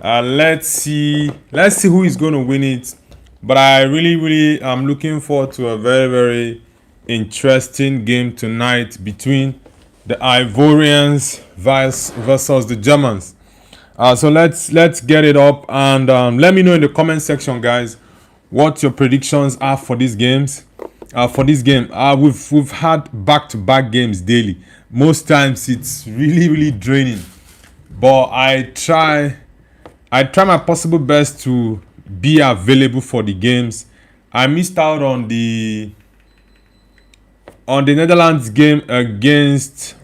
Let's see. Let's see who is going to win it. But I really am looking forward to a very interesting game tonight between the Ivorians versus the Germans. So let's get it up and let me know in the comment section, guys, what your predictions are for these games. For this game, we've had back-to-back games daily. Most times it's really draining, but I try my possible best to be available for the games. I missed out on the Netherlands game against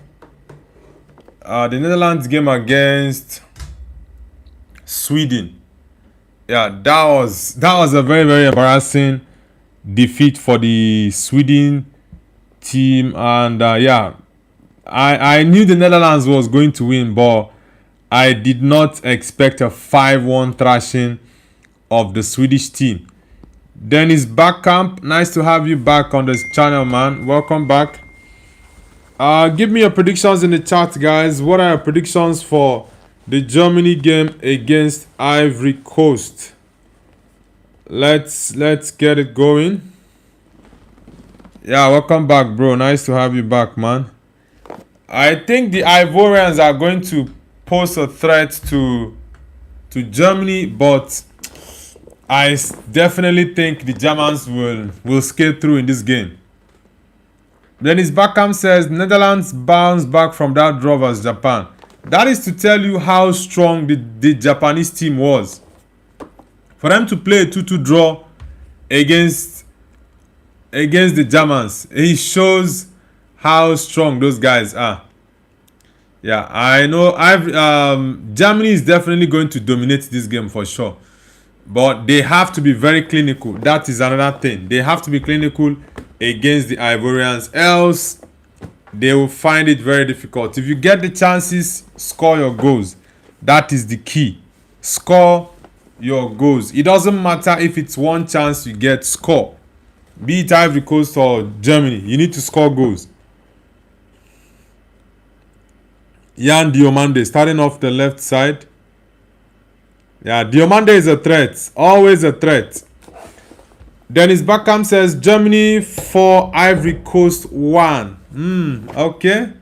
Sweden. Yeah, that was a very embarrassing defeat for the Sweden team, and yeah, I knew the Netherlands was going to win, but I did not expect a 5-1 thrashing of the Swedish team. Dennis Backcamp, nice to have you back on this channel, man. Welcome back. Give me your predictions in the chat, guys. What are your predictions for the Germany game against Ivory Coast? Let's get it going. Yeah, welcome back, bro. Nice to have you back, man. I think the Ivorians are going to pose a threat to Germany, but I definitely think the Germans will skate through in this game. Dennis Backham says Netherlands bounced back from that draw versus Japan. That is to tell you how strong the Japanese team was. For them to play a 2-2 draw against the Germans, it shows how strong those guys are. Yeah, I know Germany is definitely going to dominate this game for sure. But they have to be very clinical. That is another thing. They have to be clinical against the Ivorians, else they will find it very difficult. If you get the chances, score your goals. That is the key. Score your goals. It doesn't matter if it's one chance you get, score. Be it Ivory Coast or Germany, you need to score goals. Yan Diomande starting off the left side. Yeah, Diomande is a threat. Always a threat. Dennis Backham says Germany 4, Ivory Coast 1. Okay.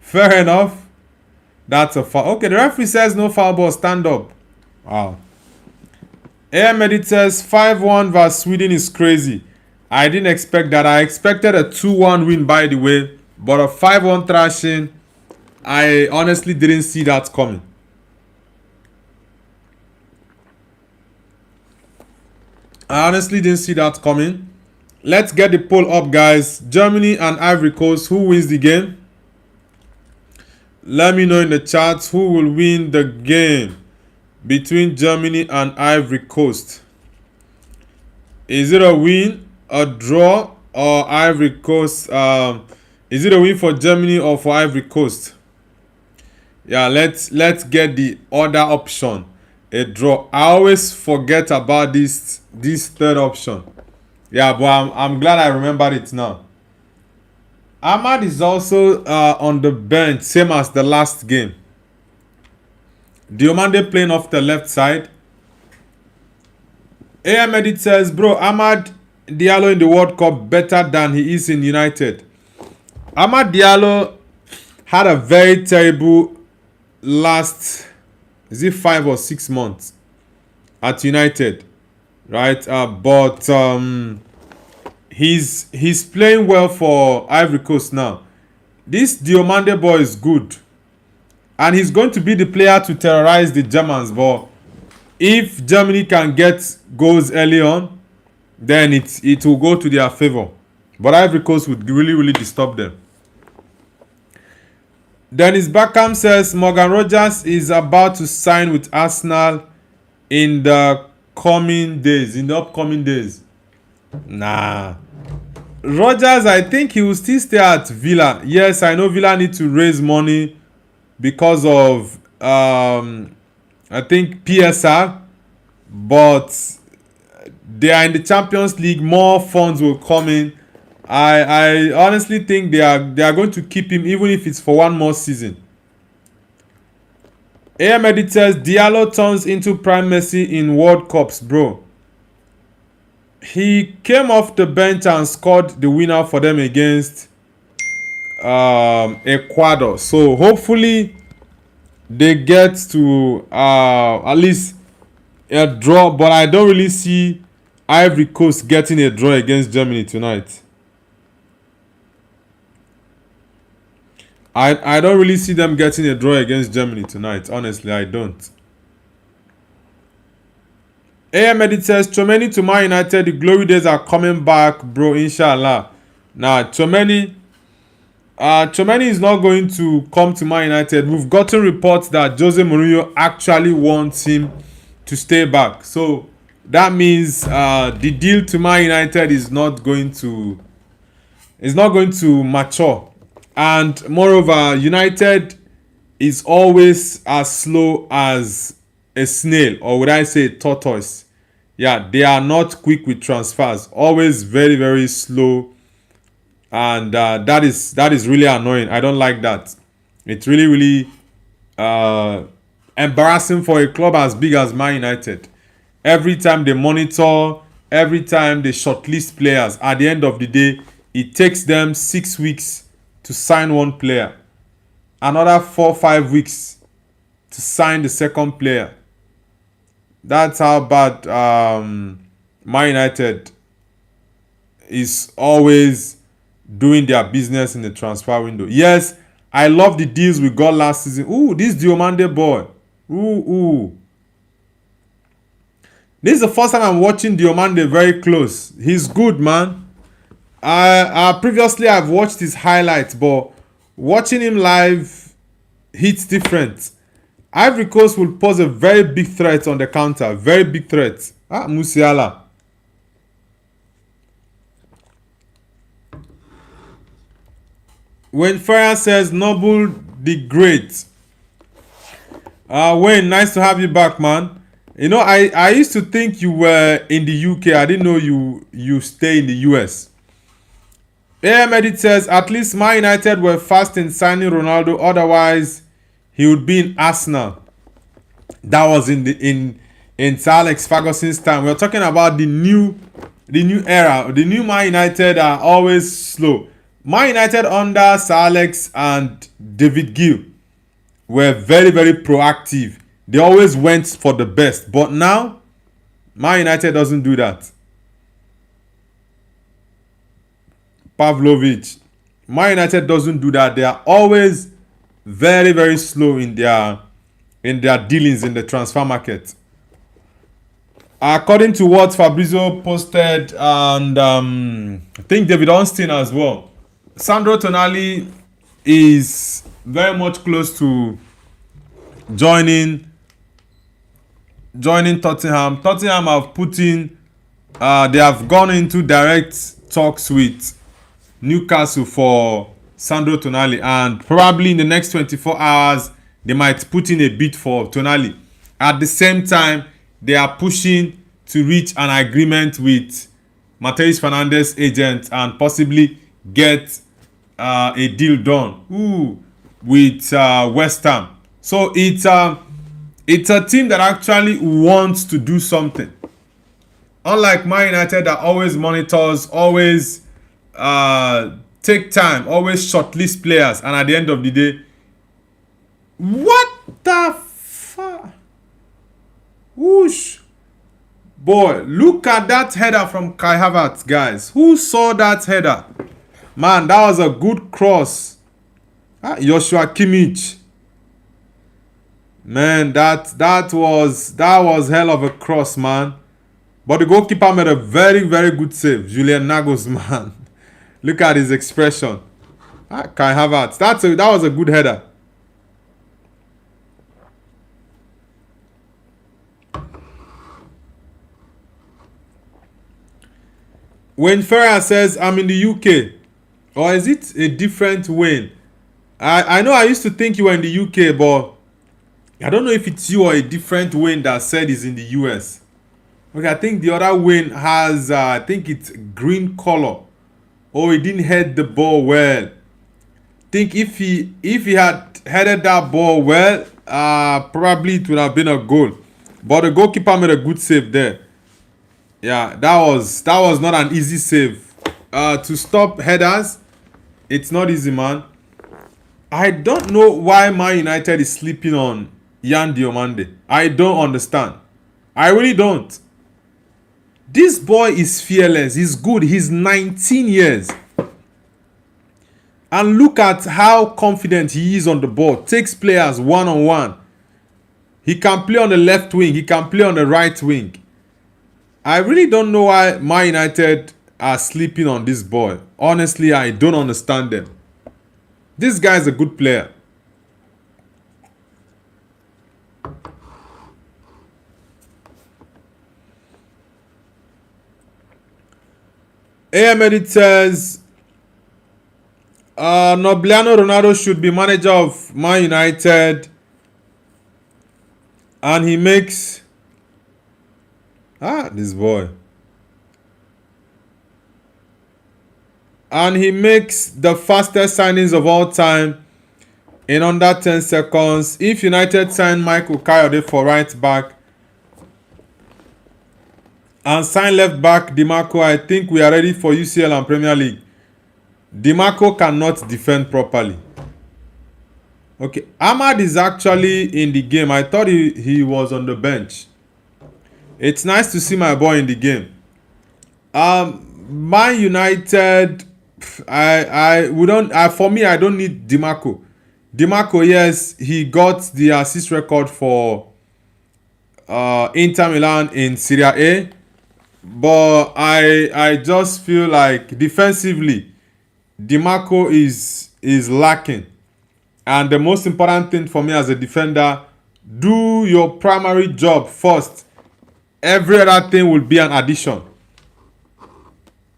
Fair enough. That's a foul. Okay, the referee says no foul ball. Stand up. Wow. AM Edit says 5-1 versus Sweden is crazy. I didn't expect that. I expected a 2-1 win, by the way. But a 5-1 thrashing, I honestly didn't see that coming. I honestly didn't see that coming. Let's get the poll up, guys. Germany and Ivory Coast. Who wins the game? Let me know in the chat who will win the game between Germany and Ivory Coast. Is it a win, a draw, or Ivory Coast? Is it a win for Germany or for Ivory Coast? Yeah, let's get the other option. A draw. I always forget about this third option. Yeah, but I'm glad I remembered it now. Ahmad is also on the bench, same as the last game. Diomande playing off the left side. AM Edit says, bro, Ahmad Diallo in the World Cup better than he is in United. Ahmad Diallo had a very terrible last, is it 5 or 6 months at United, right? But he's playing well for Ivory Coast now. This Diomande boy is good, and he's going to be the player to terrorize the Germans. But if Germany can get goals early on, then it will go to their favor. But Ivory Coast would really disturb them. Dennis Backham says Morgan Rogers is about to sign with Arsenal in the upcoming days. Nah. Rogers, I think he will still stay at Villa. Yes, I know Villa need to raise money because of I think PSR, but they are in the Champions League. More funds will come in. I honestly think they are going to keep him even if it's for one more season. AM editors, Diallo turns into prime Messi in World Cups, bro. He came off the bench and scored the winner for them against Ecuador. So hopefully they get to at least a draw. But I don't really see Ivory Coast getting a draw against Germany tonight. I don't really see them getting a draw against Germany tonight. Honestly, I don't. AM Edit says, Chomeni to Man United, the glory days are coming back, bro, inshallah. Now, Chomeni is not going to come to Man United. We've gotten reports that Jose Mourinho actually wants him to stay back. So, that means the deal to Man United is not going to mature. And moreover, United is always as slow as a snail, or would I say tortoise. Yeah, they are not quick with transfers. Always very, very slow. And that is really annoying. I don't like that. It's really, really embarrassing for a club as big as Man United. Every time they monitor, every time they shortlist players, at the end of the day, it takes them 6 weeks to sign one player. Another 4-5 weeks to sign the second player. That's how bad Man United is always doing their business in the transfer window. Yes, I love the deals we got last season. Ooh, this Diomande boy. Ooh. This is the first time I'm watching Diomande very close. He's good, man. Previously I've watched his highlights, but watching him live hits different. Ivory Coast will pose a very big threat on the counter. Very big threat. Musiala. When Ferrer says, Noble the Great. Wayne, nice to have you back, man. You know, I used to think you were in the UK. I didn't know you stay in the US. AM Edit says, at least Man United were fast in signing Ronaldo. Otherwise, he would be in Arsenal. That was in Sir Alex Ferguson's time. We're talking about the new era. The new Man United are always slow. Man United under Sir Alex and David Gill were very, very proactive. They always went for the best. But now, Man United doesn't do that. Pavlovic. Man United doesn't do that. They are always very, very slow in their dealings in the transfer market. According to what Fabrizio posted, and I think David Ornstein as well, Sandro Tonali is very much close to joining Tottenham. Tottenham have they have gone into direct talks with Newcastle for Sandro Tonali, and probably in the next 24 hours they might put in a bid for Tonali. At the same time, they are pushing to reach an agreement with Matheus Fernandes' agent and possibly get a deal done with West Ham. So it's a team that actually wants to do something. Unlike Man United that always monitors, always take time, always shortlist players, and at the end of the day, what the fuck? Whoosh. Boy, look at that header from Kai Havertz, guys. Who saw that header? Man, that was a good cross. Joshua Kimmich. Man, that was hell of a cross, man. But the goalkeeper made a very, very good save. Julian Nagelsmann. Look at his expression. Kai Havertz. That was a good header. Wayne Ferrer says, I'm in the UK. Or is it a different Wayne? I know I used to think you were in the UK, but I don't know if it's you or a different Wayne that said he's in the US. Okay, I think the other Wayne has, I think it's green color. Oh, he didn't head the ball well. I think if he had headed that ball well, probably it would have been a goal. But the goalkeeper made a good save there. Yeah, that was not an easy save. To stop headers, it's not easy, man. I don't know why Man United is sleeping on Yan Diomande. I don't understand. I really don't. This boy is fearless. He's good. He's 19 years. And look at how confident he is on the ball. Takes players one-on-one. He can play on the left wing. He can play on the right wing. I really don't know why Man United are sleeping on this boy. Honestly, I don't understand them. This guy is a good player. AM Edit says Nobliano Ronaldo should be manager of Man United, and he makes this boy. And he makes the fastest signings of all time in under 10 seconds. If United sign Michael Kayode for right back and sign left back DiMarco, I think we are ready for UCL and Premier League. DiMarco cannot defend properly. Okay, Ahmad is actually in the game. I thought he was on the bench. It's nice to see my boy in the game. Man United, for me, I don't need DiMarco. DiMarco, yes, he got the assist record for Inter Milan in Serie A, but I just feel like defensively, DiMarco is lacking. And the most important thing for me as a defender, do your primary job first. Every other thing will be an addition.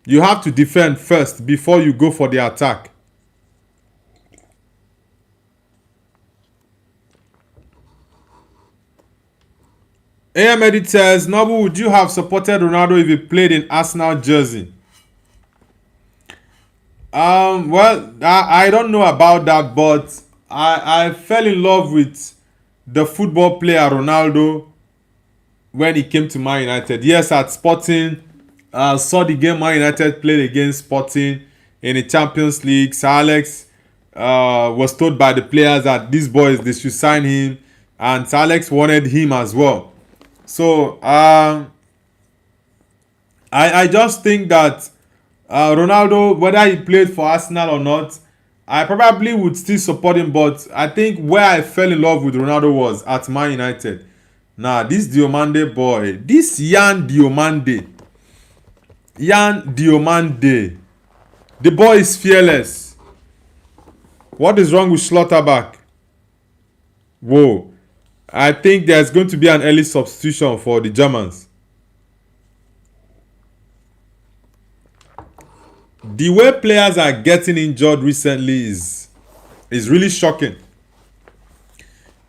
You have to defend first before you go for the attack. AM Edit says, Nobu, would you have supported Ronaldo if he played in Arsenal jersey? Well, I don't know about that, but I fell in love with the football player Ronaldo when he came to Man United. Yes, at Sporting, saw the game Man United played against Sporting in the Champions League. Sir Alex was told by the players that these boys, they should sign him, and Sir Alex wanted him as well. So I just think that Ronaldo, whether he played for Arsenal or not, I probably would still support him. But I think where I fell in love with Ronaldo was at Man United. Nah, this Diomande boy, this Yan Diomande, the boy is fearless. What is wrong with Schlotterback? Whoa. I think there's going to be an early substitution for the Germans. The way players are getting injured recently is really shocking.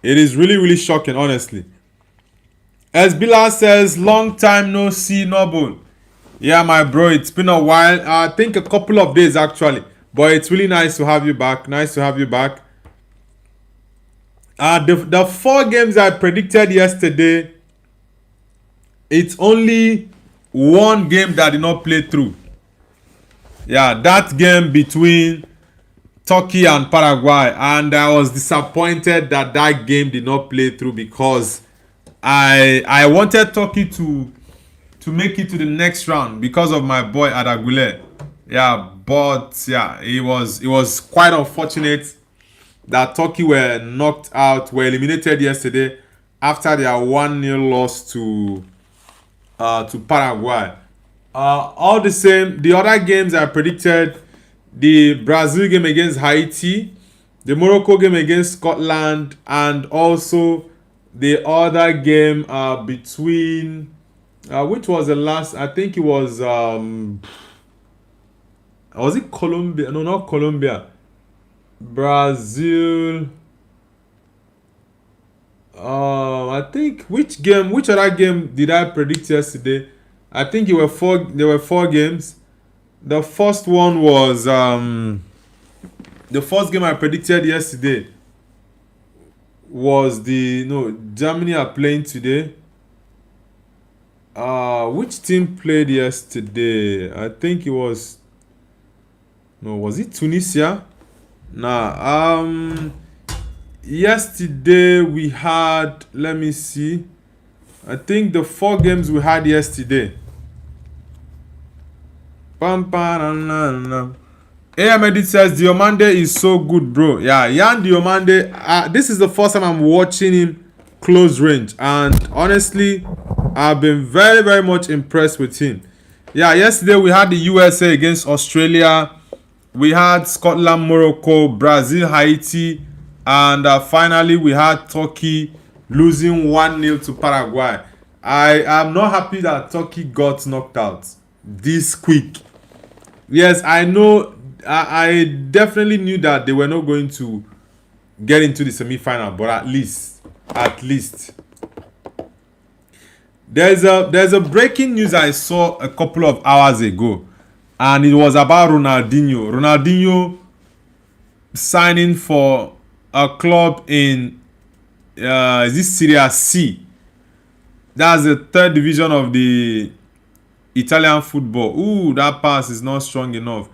It is really, really shocking, honestly. As Bilal says, long time no see, Noble. Yeah, my bro, it's been a while. I think a couple of days, actually. But it's really nice to have you back. Nice to have you back. The 4 games I predicted yesterday, it's only one game that did not play through. Yeah, that game between Turkey and Paraguay, and I was disappointed that that game did not play through because I wanted Turkey to make it to the next round because of my boy Adagule. Yeah, but yeah, it was quite unfortunate that Turkey were eliminated yesterday after their 1-0 loss to Paraguay. All the same, the other games I predicted, the Brazil game against Haiti, the Morocco game against Scotland, and also the other game between which was the last? I think it was it Colombia? No, not Colombia. Brazil. I think which other game did I predict yesterday? I think there were 4 games. The first one was the first game I predicted yesterday was the no Germany are playing today. Which team played yesterday? I think it was no, was it Tunisia? Nah. Yesterday we had. Let me see. I think the 4 games we had yesterday. Pam, pam, na, na, na. Ahmed says Diomande is so good, bro. Yeah, Yan Diomande. This is the first time I'm watching him close range, and honestly, I've been very, very much impressed with him. Yeah, yesterday we had the USA against Australia. We had Scotland, Morocco, Brazil, Haiti, and finally we had Turkey losing 1-0 to Paraguay. I am not happy that Turkey got knocked out this quick. Yes, I know. I definitely knew that they were not going to get into the semi-final, but at least there's a breaking news I saw a couple of hours ago, and it was about Ronaldinho. Ronaldinho signing for a club in is this Serie C? That's the third division of the Italian football. Ooh, that pass is not strong enough.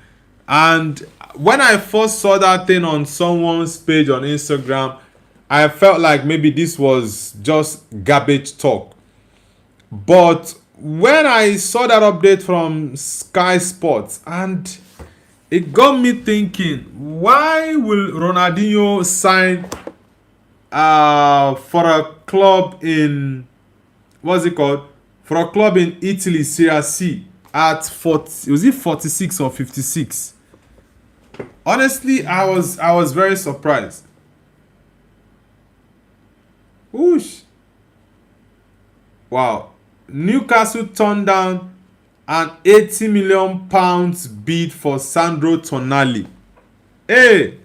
And when I first saw that thing on someone's page on Instagram, I felt like maybe this was just garbage talk. But when I saw that update from Sky Sports, and it got me thinking, why will Ronaldinho sign for a club in, what's it called? For a club in Italy, Serie C, at 40, was it 46 or 56? Honestly, I was very surprised. Whoosh. Wow. Newcastle turned down an £80 million bid for Sandro Tonali. Hey!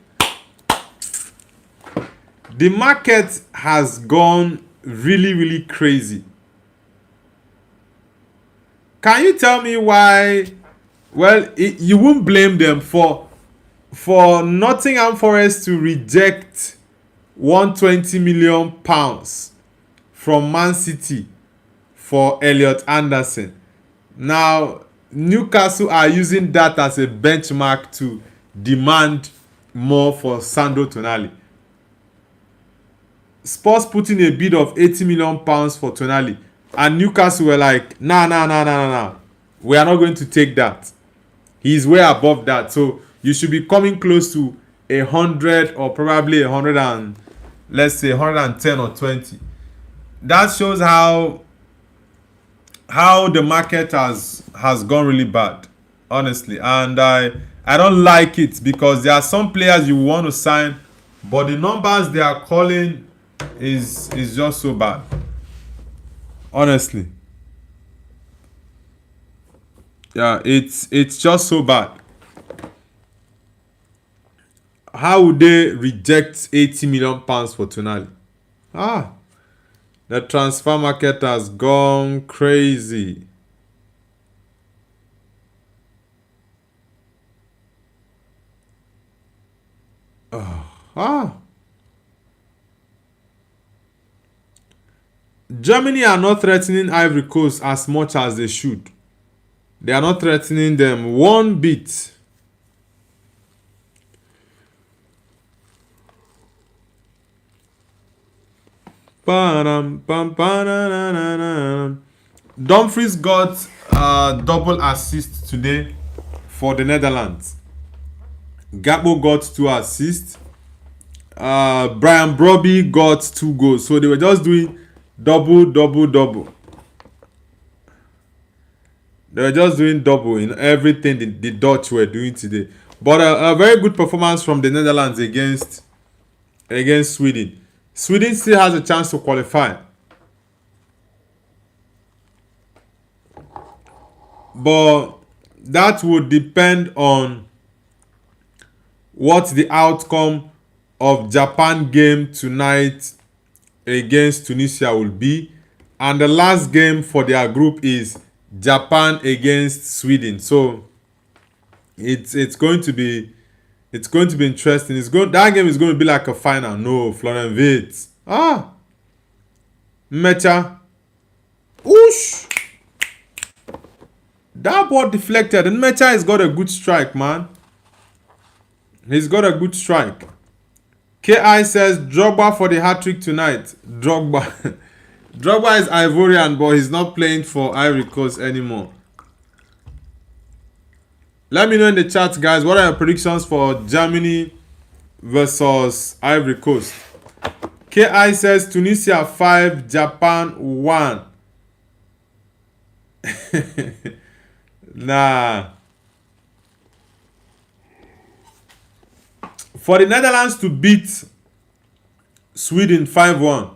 The market has gone really, really crazy. Can you tell me why? Well, you won't blame them for Nottingham Forest to reject £120 million from Man City for Elliot Anderson. Now, Newcastle are using that as a benchmark to demand more for Sandro Tonali. Spurs put in a bid of £80 million for Tonali, and Newcastle were like, nah. We are not going to take that. He's way above that. So you should be coming close to 100 or probably 100 and let's say 110 or 20. That shows how the market has gone really bad, honestly. And I don't like it, because there are some players you want to sign, but the numbers they are calling is just so bad, honestly. Yeah, it's just so bad. How would they reject £80 million for Tonali? The transfer market has gone crazy. Germany are not threatening Ivory Coast as much as they should. They are not threatening them one bit. Dumfries got a double assist today for the Netherlands. Gakpo got 2 assists. Brian Brobby got 2 goals. So they were just doing double. They were just doing double in everything the Dutch were doing today. But a very good performance from the Netherlands against Sweden. Sweden still has a chance to qualify. But that would depend on what the outcome of Japan game tonight against Tunisia will be. And the last game for their group is Japan against Sweden. So it's going to be interesting. That game is going to be like a final. No, Florian Wirtz. Ah, Meta. Oosh. That ball deflected. And Meta has got a good strike, man. He's got a good strike. KI says Drogba for the hat-trick tonight. Drogba. Drogba is Ivorian, but he's not playing for Ivory Coast anymore. Let me know in the chat, guys, what are your predictions for Germany versus Ivory Coast? KI says Tunisia 5, Japan 1. Nah. For the Netherlands to beat Sweden 5-1.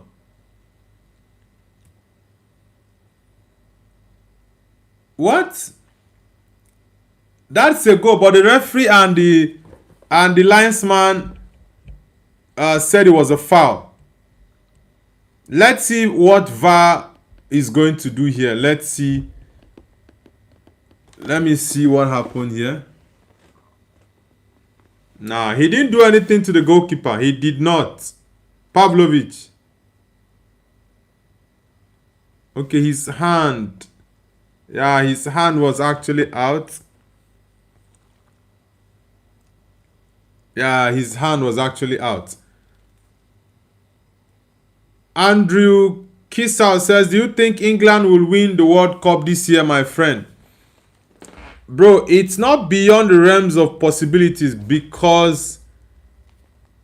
What? That's a goal, but the referee and the linesman said it was a foul. Let's see what VAR is going to do here. Let's see. Let me see what happened here. Nah, he didn't do anything to the goalkeeper. He did not. Pavlovic. Okay, his hand. Yeah, his hand was actually out. Yeah, his hand was actually out. Andrew Kissel says, do you think England will win the World Cup this year, my friend? Bro, it's not beyond the realms of possibilities because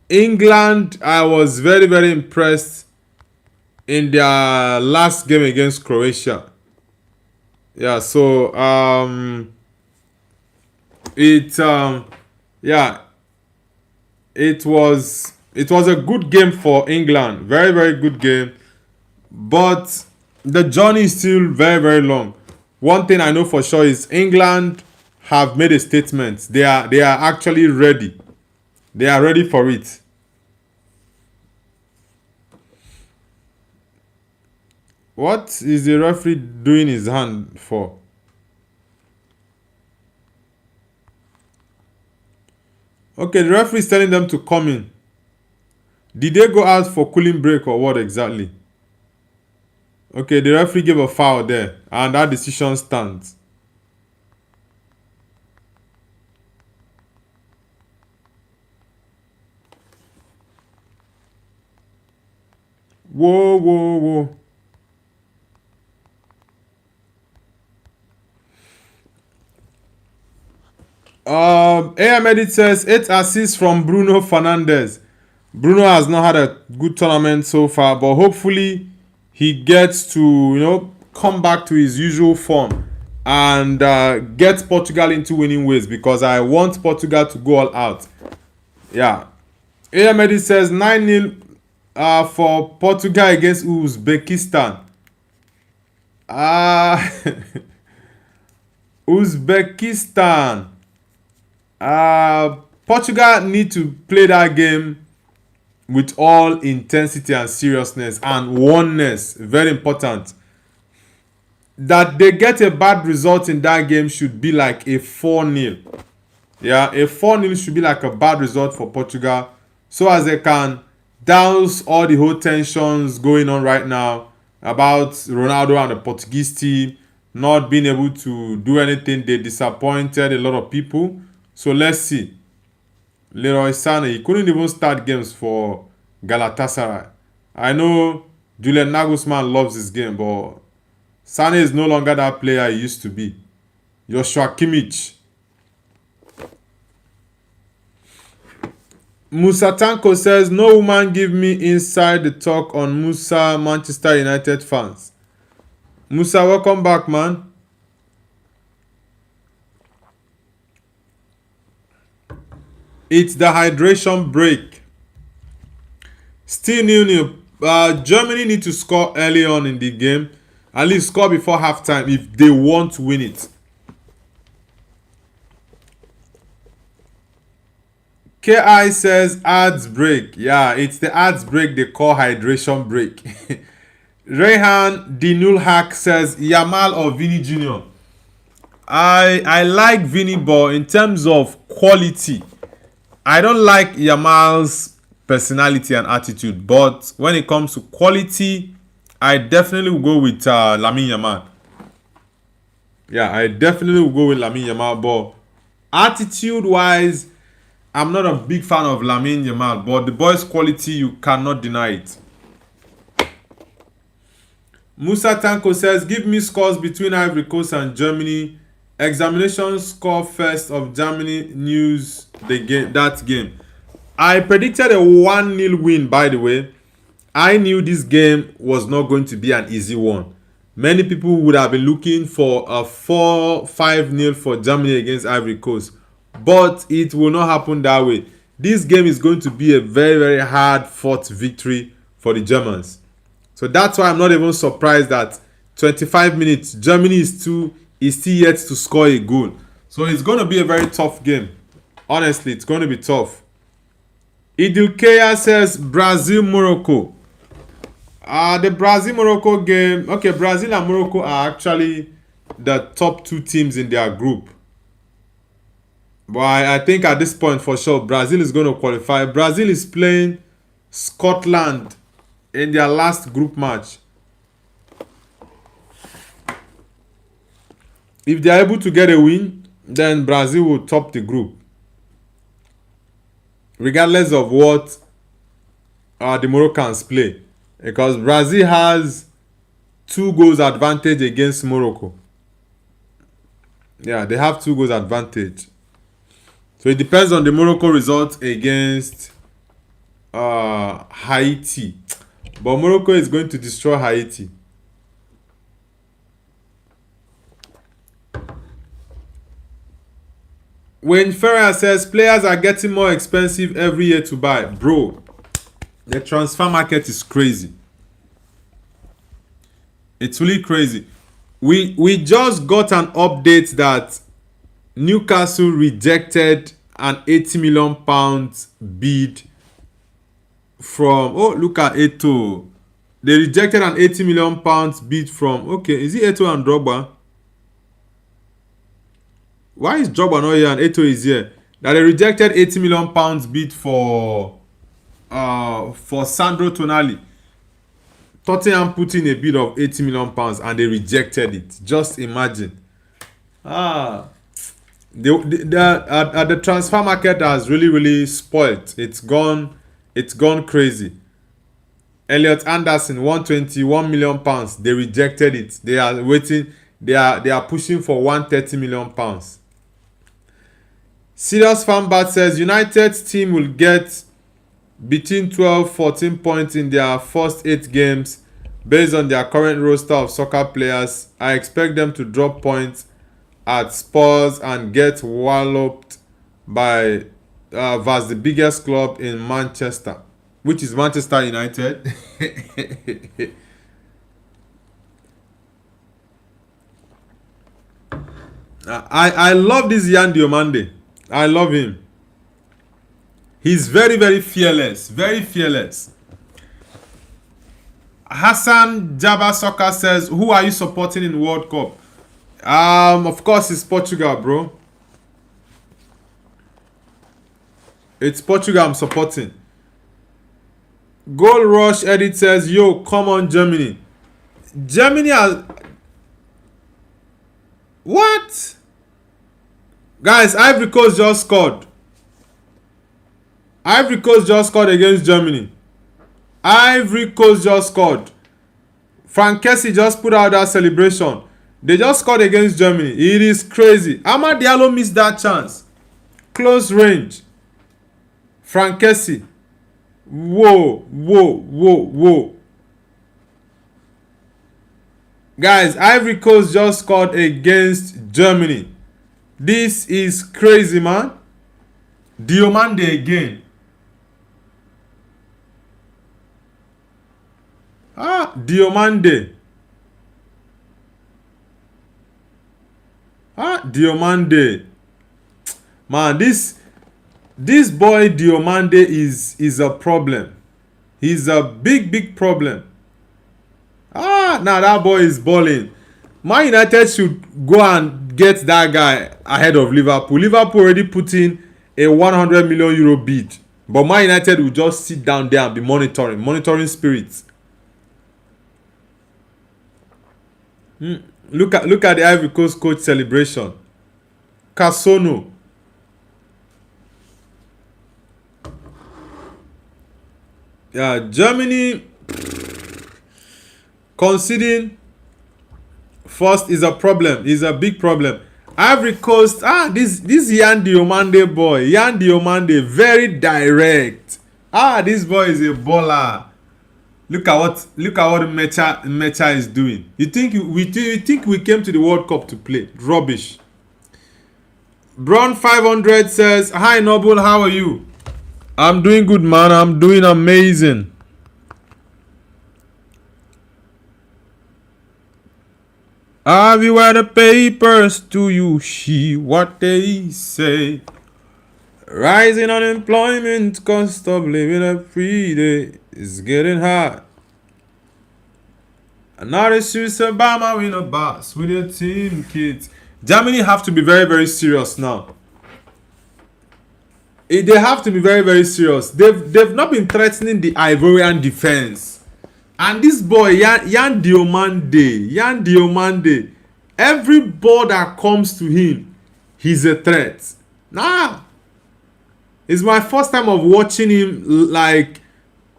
England, I was very, very impressed in their last game against Croatia. Yeah, so yeah, it was a good game for England. Very, very good game. But the journey is still very, very long. One thing I know for sure is England have made a statement. They are actually ready. They are ready for it. What is the referee doing his hand for? Okay, the referee is telling them to come in. Did they go out for cooling break or what exactly? Okay, the referee gave a foul there, and that decision stands. Whoa, whoa, whoa. AM Edit says 8 assists from Bruno Fernandes. Bruno has not had a good tournament so far, but hopefully he gets to, come back to his usual form and get Portugal into winning ways because I want Portugal to go all out. Yeah. AM Edit says 9-0 for Portugal against Uzbekistan. Uzbekistan. Portugal need to play that game with all intensity and seriousness and oneness. Very important. That they get a bad result in that game should be like a 4-0. Yeah, a 4-0 should be like a bad result for Portugal so as they can douse all the whole tensions going on right now about Ronaldo and the Portuguese team not being able to do anything. They disappointed a lot of people. So let's see. Leroy Sané, he couldn't even start games for Galatasaray. I know Julian Nagelsmann loves this game, but Sané is no longer that player he used to be. Joshua Kimmich. Musa Tanko says, no woman give me inside the talk on Musa Manchester United fans. Musa, welcome back, man. It's the hydration break. Still 0-0. Germany need to score early on in the game. At least score before halftime if they want to win it. KI says ads break. Yeah, it's the ads break they call hydration break. Rehan Dinulhak says Yamal or Vini Jr. I like Vini, but in terms of quality, I don't like Yamal's personality and attitude. But when it comes to quality, I definitely will go with Lamine Yamal. Yeah, I definitely will go with Lamine Yamal. But attitude-wise, I'm not a big fan of Lamine Yamal. But the boy's quality, you cannot deny it. Musa Tanko says, give me scores between Ivory Coast and Germany. Examination score first of Germany news that game. I predicted a 1-0 win, by the way. I knew this game was not going to be an easy one. Many people would have been looking for a 4-5-0 for Germany against Ivory Coast. But it will not happen that way. This game is going to be a very, very hard-fought victory for the Germans. So that's why I'm not even surprised that 25 minutes, Germany is still yet to score a goal. So it's going to be a very tough game. Honestly, it's going to be tough. Idilkeya says Brazil-Morocco. The Brazil-Morocco game. Okay, Brazil and Morocco are actually the top two teams in their group. But I think at this point, for sure, Brazil is going to qualify. Brazil is playing Scotland in their last group match. If they are able to get a win, then Brazil will top the group. Regardless of what the Moroccans play. Because Brazil has 2 goals advantage against Morocco. Yeah, they have 2 goals advantage. So it depends on the Morocco result against Haiti. But Morocco is going to destroy Haiti. When Ferrer says players are getting more expensive every year to buy. Bro, the transfer market is crazy. It's really crazy. We just got an update that Newcastle rejected an £80 million bid from... Oh, look at Eto'o. They rejected an £80 million bid from... Okay, is it Eto'o and Drogba? Why is Drogba not here and Eto'o is here? That they rejected £80 million bid for Sandro Tonali. Tottenham put in a bid of £80 million and they rejected it. Just imagine. The transfer market has really spoiled. It's gone crazy. Elliot Anderson, £121 million. They rejected it. They are waiting. They are pushing for £130 million. Serious Fanbat says United's team will get between 12-14 points in their first 8 games based on their current roster of soccer players. I expect them to drop points at Spurs and get walloped by vs the biggest club in Manchester, which is Manchester United. I love this Yan Diomande. I love him. He's very fearless. Very fearless. Hassan Jabba Soccer says, who are you supporting in World Cup? Of course, it's Portugal, bro. It's Portugal I'm supporting. Goal Rush Edit says, yo, come on, Germany. Germany has... What? Guys, Ivory Coast just scored. Ivory Coast just scored against Germany. Ivory Coast just scored. Frank Kessie just put out that celebration. They just scored against Germany. It is crazy. Amad Diallo missed that chance. Close range. Frank Kessie. Whoa. Guys, Ivory Coast just scored against Germany. This is crazy, man. Diomande again. Diomande. Diomande. Man, this boy Diomande is a problem. He's a big problem. Now that boy is balling. Man United should go and get that guy ahead of Liverpool. Liverpool already put in a €100 million bid But Man United will just sit down there and be monitoring spirits. Look at the Ivory Coast coach celebration. Casono. Yeah, Germany conceding first is a problem. Is a big problem. Ivory Coast, this Yan Diomande boy, Yan Diomande, very direct. This boy is a baller. Look at what Mecha is doing. You think we came to the World Cup to play? Rubbish. Brown 500 says, "Hi Noble, how are you?" I'm doing good, man. I'm doing amazing. Have you had the papers? Do you see what they say? Rising unemployment, cost of living every day is getting high. Another Swiss Obama win a bus with your team, kids. Germany have to be very, very serious now. They have to be very, very serious. They've not been threatening the Ivorian defense. And this boy, Yan Diomande, every ball that comes to him, he's a threat. It's my first time of watching him like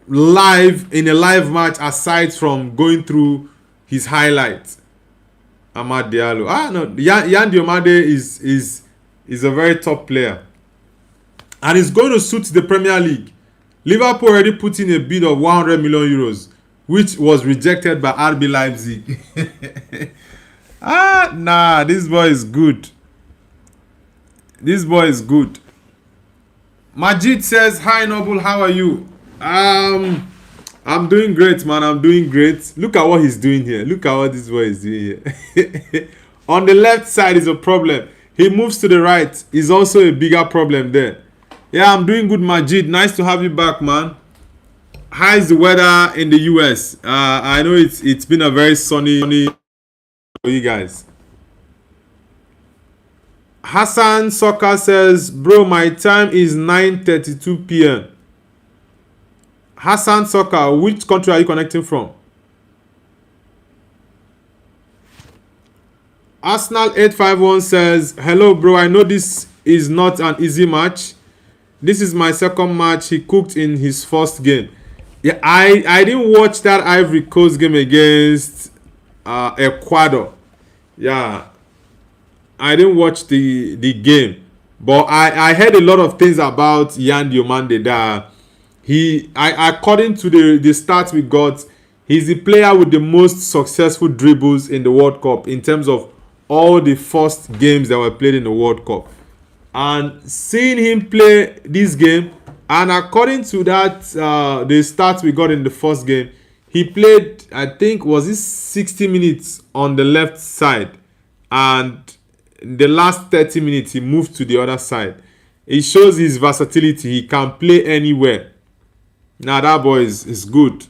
live in a live match aside from going through his highlights. Amad Diallo. No, Yan Diomande is a very top player. And it's going to suit the Premier League. Liverpool already put in a bid of 100 million euros, which was rejected by RB Leipzig. This boy is good. This boy is good. Majid says, "Hi Noble, how are you?" I'm doing great, man. I'm doing great. Look at what he's doing here. Look at what this boy is doing here. On the left side is a problem. He moves to the right. Is also a bigger problem there. Yeah, I'm doing good, Majid. Nice to have you back, man. How is the weather in the US? I know it's been a very sunny for you guys. Hassan Soccer says, "Bro, my time is 9:32 p.m. Hassan Soccer, which country are you connecting from? Arsenal 851 says, "Hello, bro. I know this is not an easy match. This is my second match he cooked in his first game." Yeah, I didn't watch that Ivory Coast game against Ecuador. Yeah, I didn't watch the game, but I heard a lot of things about Yan Diomande that according to the stats we got, he's the player with the most successful dribbles in the World Cup in terms of all the first games that were played in the World Cup. And seeing him play this game, and according to that, the stats we got in the first game, he played, I think, was it 60 minutes on the left side, and the last 30 minutes he moved to the other side. It shows his versatility. He can play anywhere. Now that boy is good.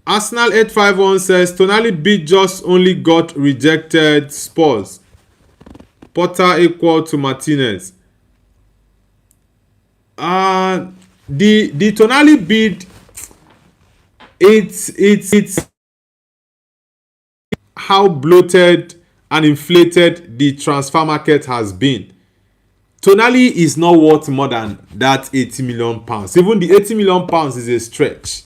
Arsenal 851 says, "Tonali beat just only got rejected Spurs. Potter equal to Martinez." The Tonali bid, it's how bloated and inflated the transfer market has been. Tonali is not worth more than that 80 million pounds. Even the 80 million pounds is a stretch.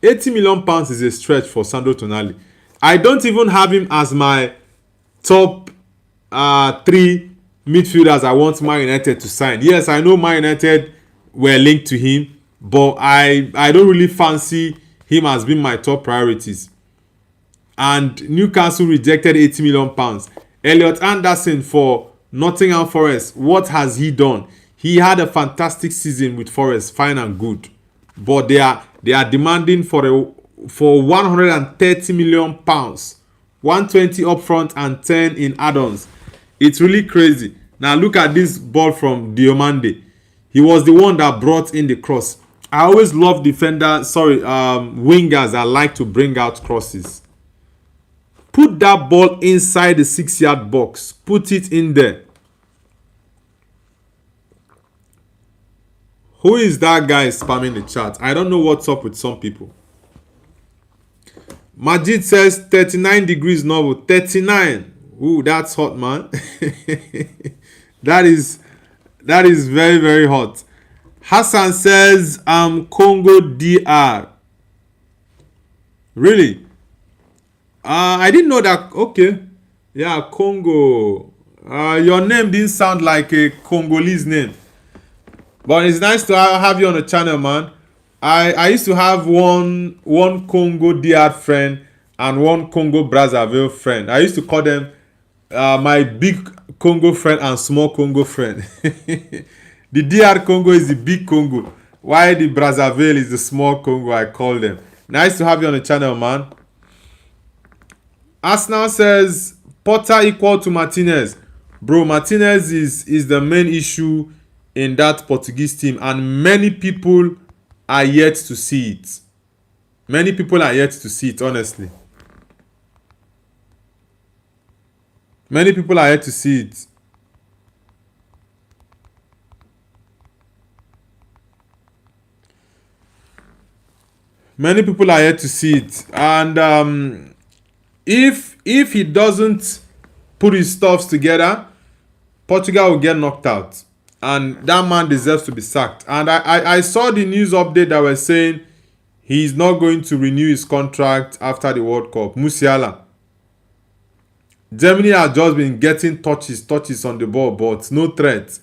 80 million pounds is a stretch for Sandro Tonali. I don't even have him as my top 3 midfielders I want Man United to sign. Yes, I know Man United were linked to him, but I don't really fancy him as being my top priorities. And Newcastle rejected 80 million pounds. Elliot Anderson for Nottingham Forest. What has he done? He had a fantastic season with Forest, fine and good. But they are demanding for 130 million pounds. 120 up front and 10 in add-ons. It's really crazy. Now look at this ball from Diomande. He was the one that brought in the cross. I always love wingers that like to bring out crosses. Put that ball inside the 6-yard box. Put it in there. Who is that guy spamming the chat? I don't know what's up with some people. Majid says 39 degrees normal. 39. Ooh, that's hot, man. That is very, very hot. Hassan says Congo DR. Really? I didn't know that. Okay. Yeah, Congo. Your name didn't sound like a Congolese name. But it's nice to have you on the channel, man. I used to have one Congo DR friend and one Congo Brazzaville friend. I used to call them my big Congo friend and small Congo friend. The DR Congo is the big Congo, while the Brazzaville is the small Congo, I call them. Nice to have you on the channel, man. Arsenal says Potter equal to Martinez. Bro, Martinez is the main issue in that Portuguese team, and many people are yet to see it. Many people are yet to see it, honestly. Many people are yet to see it. Many people are yet to see it. And if he doesn't put his stuffs together, Portugal will get knocked out. And that man deserves to be sacked. And I saw the news update that was saying he's not going to renew his contract after the World Cup. Musiala. Germany has just been getting touches on the ball, but no threat.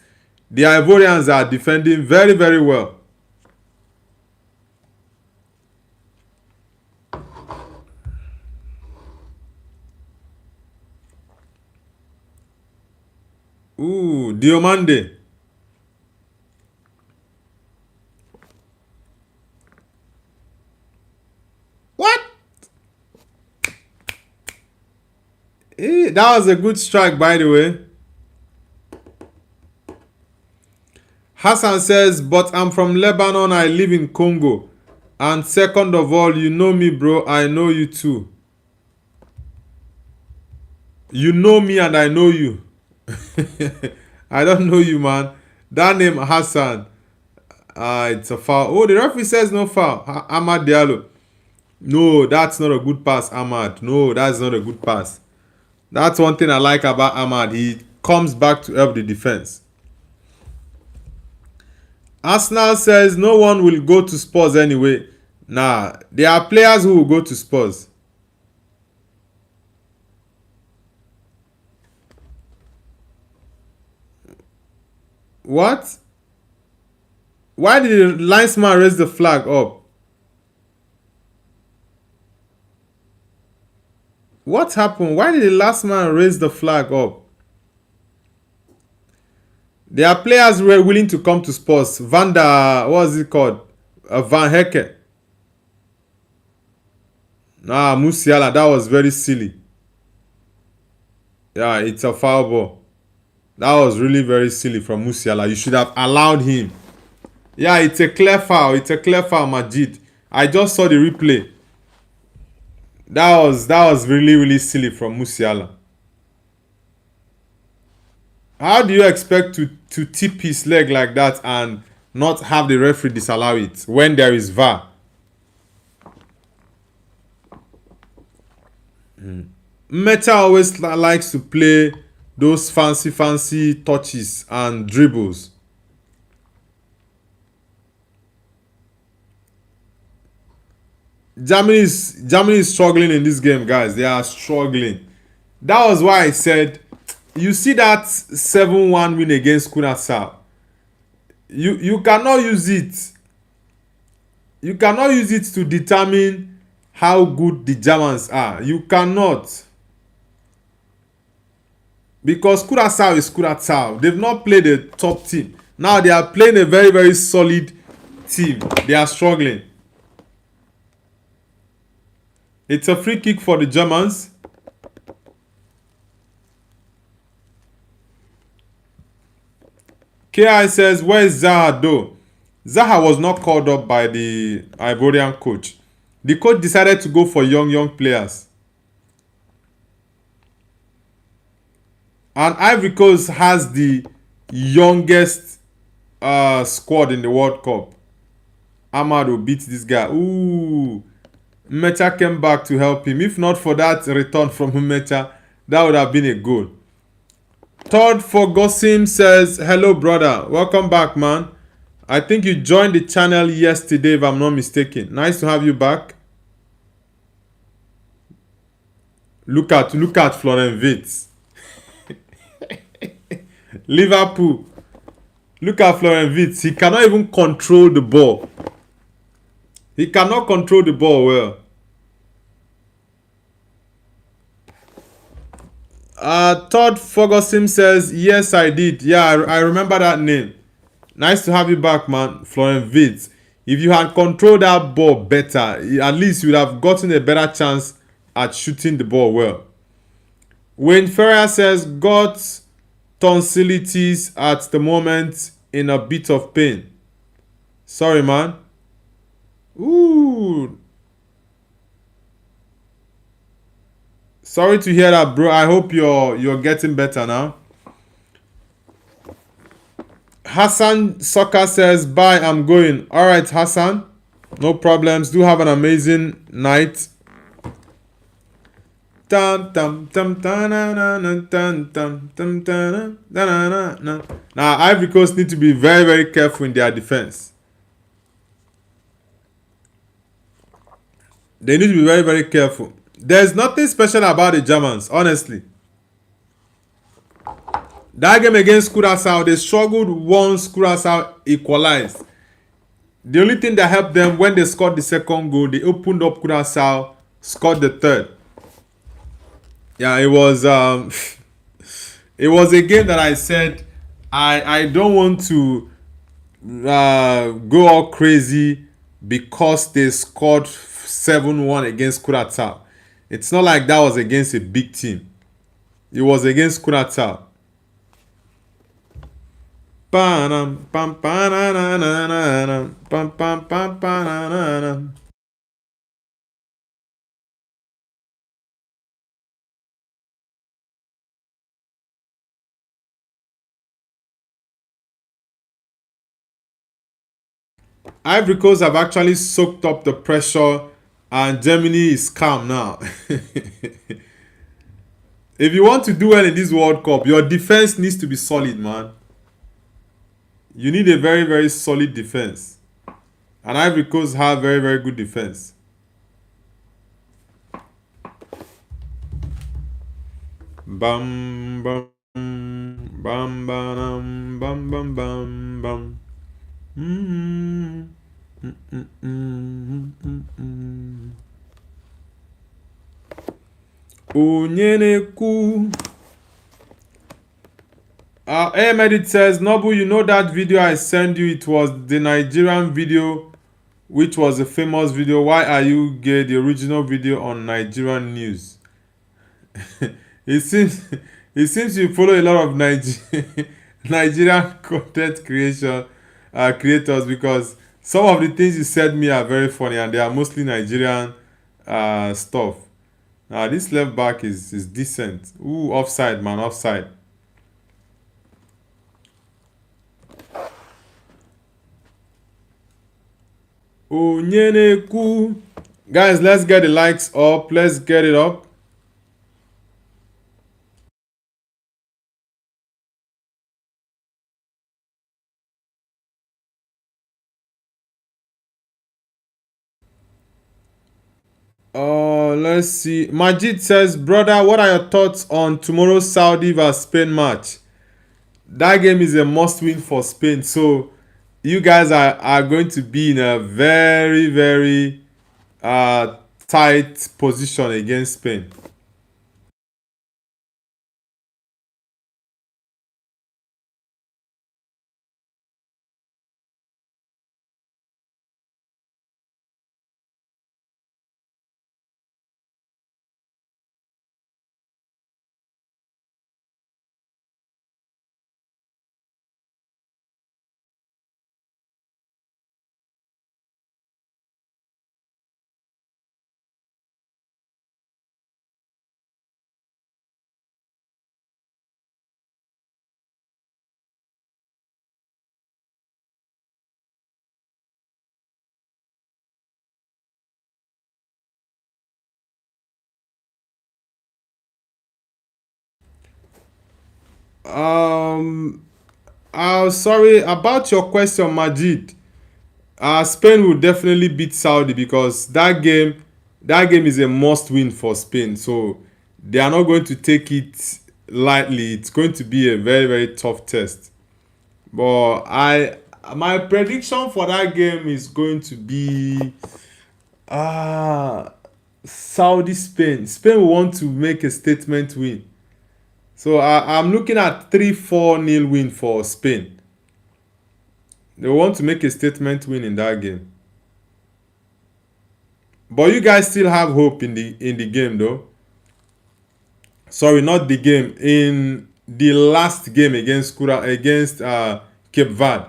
The Ivorians are defending very, very well. Ooh, Diomande. What? That was a good strike, by the way. Hassan says, but I'm from Lebanon, I live in Congo. And second of all, you know me, bro. I know you too. You know me and I know you. I don't know you, man. That name Hassan. It's a foul. Oh, the referee says no foul. Ahmad Diallo. No, that's not a good pass, Ahmad. No, that's not a good pass. That's one thing I like about Ahmad. He comes back to help the defense. Arsenal says no one will go to Spurs anyway. Nah, there are players who will go to Spurs. What? Why did the linesman raise the flag up? What happened? Why did the last man raise the flag up? There are players who are willing to come to Spurs. What is it called? Van Hecke. Musiala, that was very silly. Yeah, it's a foul ball. That was really very silly from Musiala. You should have allowed him. Yeah, it's a clear foul. It's a clear foul, Majid. I just saw the replay. That was really, really silly from Musiala. How do you expect to tip his leg like that and not have the referee disallow it when there is VAR? Meta always likes to play those fancy touches and dribbles. Germany is struggling in this game, guys. They are struggling. That was why I said, you see that 7-1 win against Curaçao. You cannot use it. You cannot use it to determine how good the Germans are. You cannot. Because Curaçao is Curaçao. They've not played a top team. Now they are playing a very, very solid team. They are struggling. It's a free kick for the Germans. KI says, where is Zaha though? Zaha was not called up by the Ivorian coach. The coach decided to go for young players. And Ivory Coast has the youngest squad in the World Cup. Ahmad will beat this guy. Ooh. Mecha came back to help him. If not for that return from Mecha, that would have been a goal. Todd Forgosim says, hello brother. Welcome back, man. I think you joined the channel yesterday, if I'm not mistaken. Nice to have you back. Look at Florian Wirtz. Liverpool. Look at Florian Wirtz. He cannot even control the ball. He cannot control the ball well. Todd Ferguson says, yes, I did. Yeah, I remember that name. Nice to have you back, man. Florian Wirtz. If you had controlled that ball better, at least you would have gotten a better chance at shooting the ball well. Wayne Ferrer says, got tonsillitis at the moment, in a bit of pain. Sorry, man. Ooh. Sorry to hear that, bro. I hope you're getting better now. Hassan Soccer says, bye, I'm going. Alright, Hassan. No problems. Do have an amazing night. Now, Ivory Coast need to be very, very careful in their defense. They need to be very, very careful. There's nothing special about the Germans, honestly. That game against Curaçao, they struggled once Curaçao equalized. The only thing that helped them when they scored the second goal, they opened up Curaçao, scored the third. Yeah, it was it was a game that I said I don't want to go all crazy because they scored 7-1 against Curaçao. It's not like that was against a big team. It was against Curaçao. Ivory Coast have actually soaked up the pressure and Germany is calm now. If you want to do well in this World Cup, your defense needs to be solid, man. You need a very, very solid defense. And Ivory Coast have very, very good defense. Bam, bam, bam, bam, bam, bam, bam, bam. Onye na-ekwu. Ahmed says, Nobu, you know that video I sent you? It was the Nigerian video, which was a famous video. Why are you gay? The original video on Nigerian news. it seems you follow a lot of Nigerian content creators, because some of the things you said me are very funny and they are mostly Nigerian stuff. This left back is decent. Ooh, offside, man, offside. Onyeneku. Guys, let's get the likes up. Let's get it up. Let's see. Majid says, brother, what are your thoughts on tomorrow's Saudi vs Spain match? That game is a must-win for Spain. So you guys are going to be in a very, very tight position against Spain. Um, sorry about your question, Majid. Spain will definitely beat Saudi because that game is a must win for Spain. So they are not going to take it lightly. It's going to be a very very tough test. But I my prediction for that game is going to be uh Saudi Spain. Spain will want to make a statement win. So I'm looking at 3-4 nil win for Spain. They want to make a statement win in that game. But you guys still have hope in the game though. Sorry, not the game. In the last game against Cape Verde.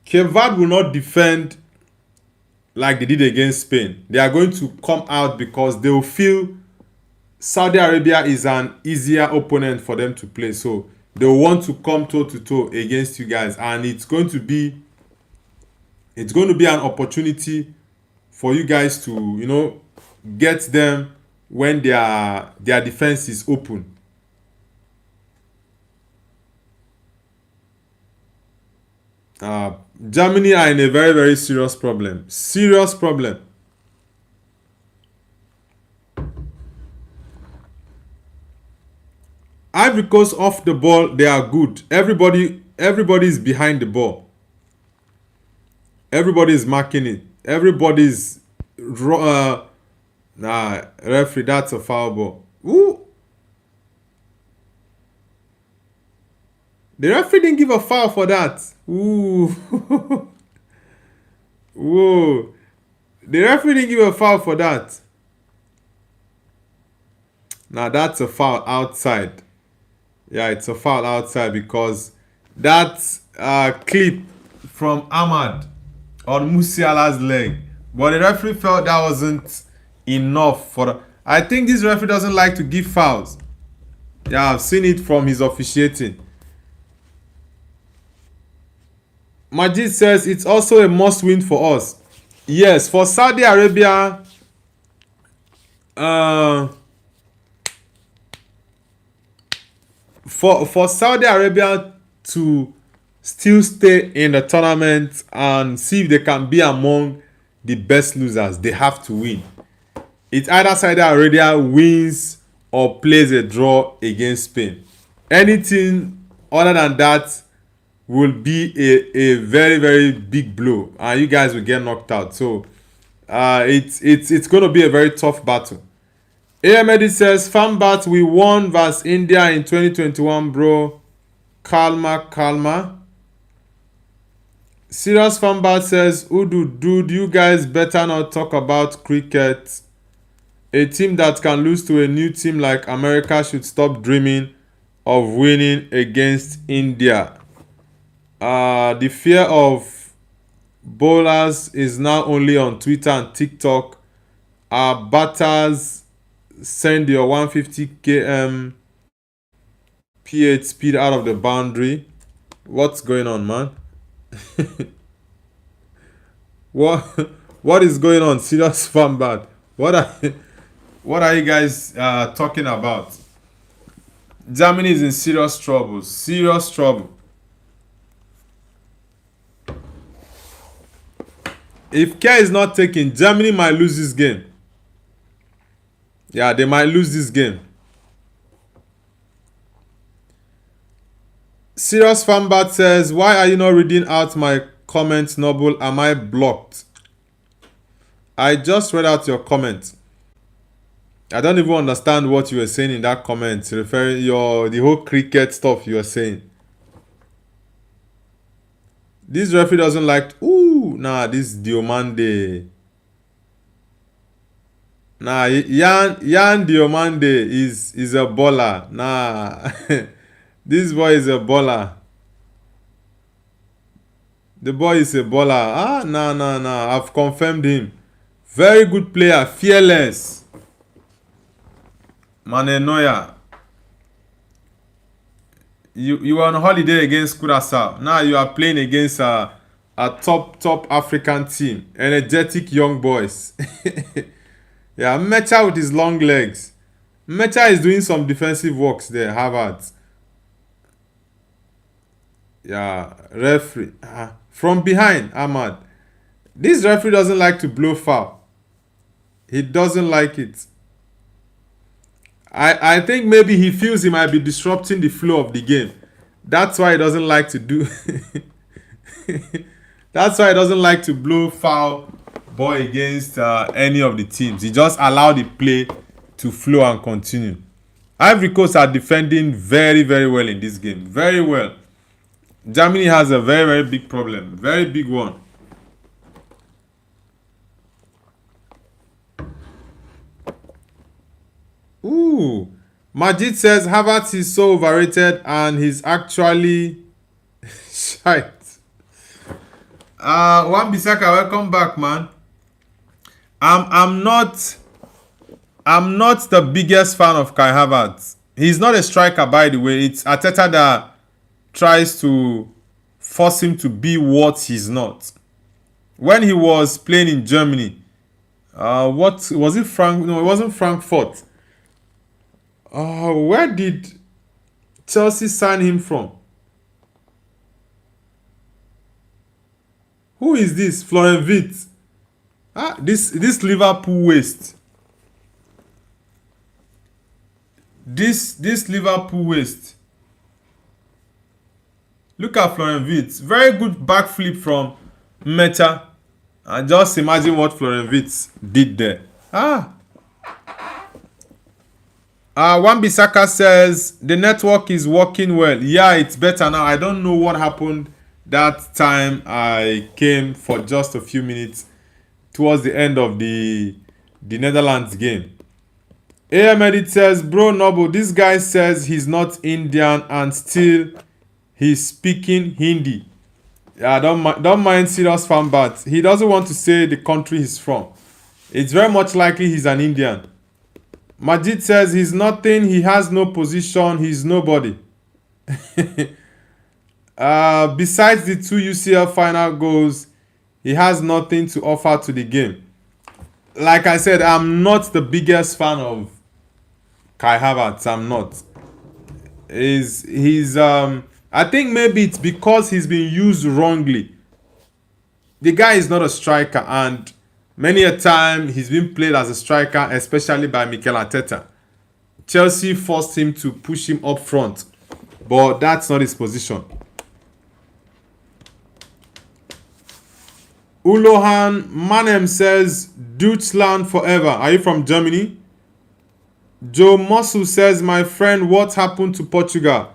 Cape Verde will not defend like they did against Spain. They are going to come out because they will feel Saudi Arabia is an easier opponent for them to play. So they will want to come toe to toe against you guys, and it's going to be an opportunity for you guys to get them when their defense is open. Uh, Germany are in a very very serious problem. Serious problem. Ivory Coast off the ball, they are good. Everybody is behind the ball. Everybody is marking it. Everybody's referee, that's a foul ball. Ooh. The referee didn't give a foul for that. Ooh. Whoa. The referee didn't give a foul for that. Now that's a foul outside. Yeah, it's a foul outside because that clip from Ahmad on Musiala's leg. But the referee felt that wasn't enough for. I think this referee doesn't like to give fouls. Yeah, I've seen it from his officiating. Majid says it's also a must win for us. Yes, for Saudi Arabia, for Saudi Arabia to still stay in the tournament and see if they can be among the best losers, they have to win. It's either Saudi Arabia wins or plays a draw against Spain. Anything other than that will be a very very big blow, and you guys will get knocked out. So it's going to be a very tough battle. Ahmed says, Fambat, we won vs India in 2021, bro. Calma. Serious Fambat says, Udu, dude, you guys better not talk about cricket. A team that can lose to a new team like America should stop dreaming of winning against India. The fear of bowlers is now only on Twitter and TikTok. Batters send your 150 km PH speed out of the boundary. What's going on, man? what is going on? Serious fan bad. What are you guys talking about? Germany is in serious trouble. Serious trouble. If care is not taken, Germany might lose this game. Yeah, they might lose this game. Serious Fanbat says, why are you not reading out my comments, Noble? Am I blocked? I just read out your comment. I don't even understand what you were saying in that comment, referring the whole cricket stuff you were saying. This referee doesn't like. This Diomande. Yan Diomande is a baller. This boy is a baller. The boy is a baller. I've confirmed him. Very good player. Fearless. Manenoya. You were on holiday against Curaçao. Now you are playing against a top African team. Energetic young boys. Yeah, Mecha with his long legs. Mecha is doing some defensive works there. Harvard. Yeah, referee. From behind, Ahmad. This referee doesn't like to blow foul. He doesn't like it. I think maybe he feels he might be disrupting the flow of the game. That's why he doesn't like to do. That's why he doesn't like to blow foul ball against any of the teams. He just allow the play to flow and continue. Ivory Coast are defending very, very well in this game. Very well. Germany has a very, very big problem. Very big one. Ooh. Majid says Havertz is so overrated and he's actually shite. Wan Bissaka, welcome back, man. I'm not the biggest fan of Kai Havertz. He's not a striker, by the way. It's Arteta that tries to force him to be what he's not. When he was playing in Germany, what was it? No, it wasn't Frankfurt. Where did Chelsea sign him from? Who is this? Florian Wirtz. This Liverpool waste. This Liverpool waste. Look at Florian Wirtz. Very good backflip from Meta. And just imagine what Florian Wirtz did there. Wan Bissaka says the network is working well. Yeah, it's better now. I don't know what happened that time I came for just a few minutes towards the end of the Netherlands game. AM Edit says, bro, Noble, this guy says he's not Indian and still he's speaking Hindi. Yeah, don't mind serious fan, but he doesn't want to say the country he's from. It's very much likely he's an Indian. Majid says he's nothing, he has no position, he's nobody. Besides the 2 UCL final goals, he has nothing to offer to the game. Like I said, I'm not the biggest fan of Kai Havertz. I'm not. I think maybe it's because he's been used wrongly. The guy is not a striker, and many a time he's been played as a striker, especially by Mikel Arteta. Chelsea forced him to push him up front, but that's not his position. Ulohan Manem says, Deutschland forever. Are you from Germany? Joe Mosu says, my friend, what happened to Portugal?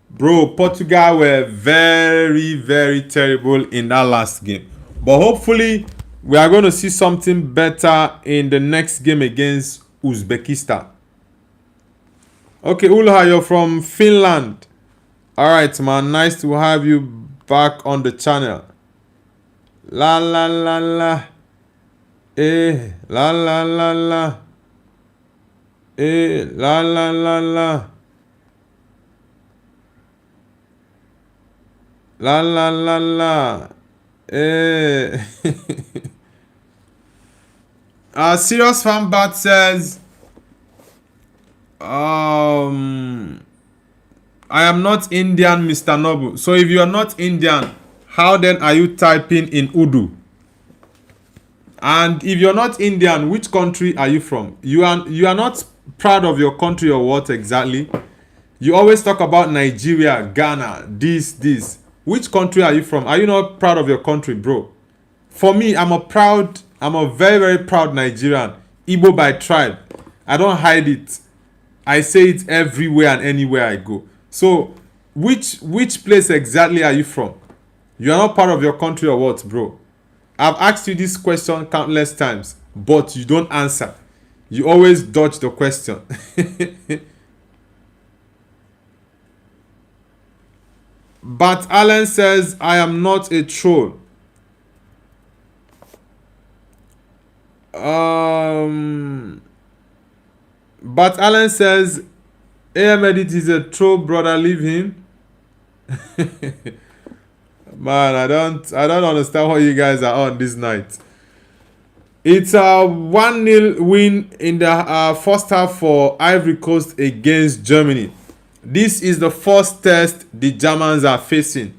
Bro, Portugal were very, very terrible in that last game. But hopefully, we are going to see something better in the next game against Uzbekistan. Okay, Ulha, you're from Finland. Alright, man. Nice to have you back on the channel. La la la la. La la la la. La la la la. La la la la. Serious Fan Bat says, I am not Indian, Mr. Noble. So if you are not Indian, how then are you typing in Urdu? And if you're not Indian, which country are you from? You are not proud of your country or what exactly? You always talk about Nigeria, Ghana, this. Which country are you from? Are you not proud of your country, bro? For me, I'm a very, very proud Nigerian. Igbo by tribe. I don't hide it. I say it everywhere and anywhere I go. So, which place exactly are you from? You are not part of your country or what, bro? I've asked you this question countless times, but you don't answer. You always dodge the question. But Allen says, I am not a troll. But Allen says, AM Edit is a troll, brother, leave him. Man, I don't understand what you guys are on this night. It's a 1-0 win in the first half for Ivory Coast against Germany. This is the first test the Germans are facing.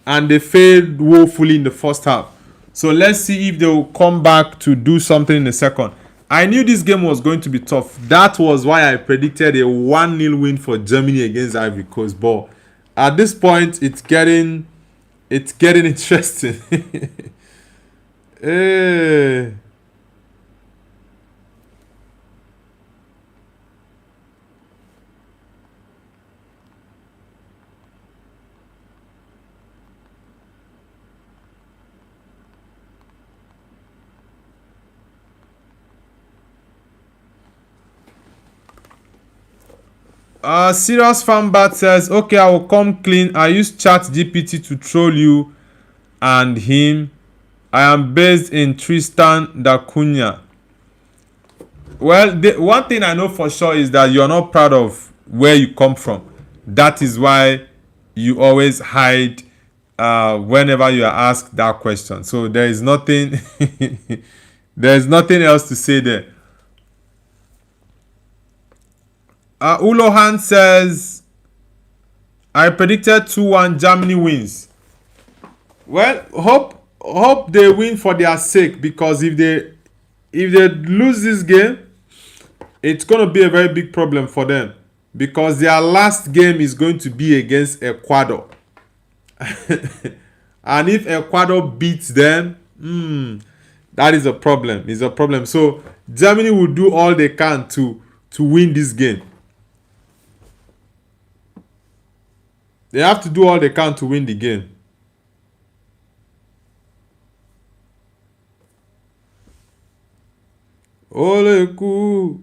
and they failed woefully in the first half. So let's see if they will come back to do something in the second. I knew this game was going to be tough. That was why I predicted a 1-0 win for Germany against Ivory Coast. But at this point, it's getting interesting. Hey. Serious Fanbat says, okay, I will come clean. I use Chat GPT to troll you and him. I am based in Tristan da Cunha. Well, one thing I know for sure is that you're not proud of where you come from. That is why you always hide whenever you are asked that question. So there is nothing there is nothing else to say there. Ulohan says, I predicted 2-1 Germany wins. Well, hope they win for their sake, because if they lose this game, it's going to be a very big problem for them, because their last game is going to be against Ecuador. And if Ecuador beats them, that is a problem. It's a problem. So Germany will do all they can to win this game. They have to do all they can to win the game. Ole cool.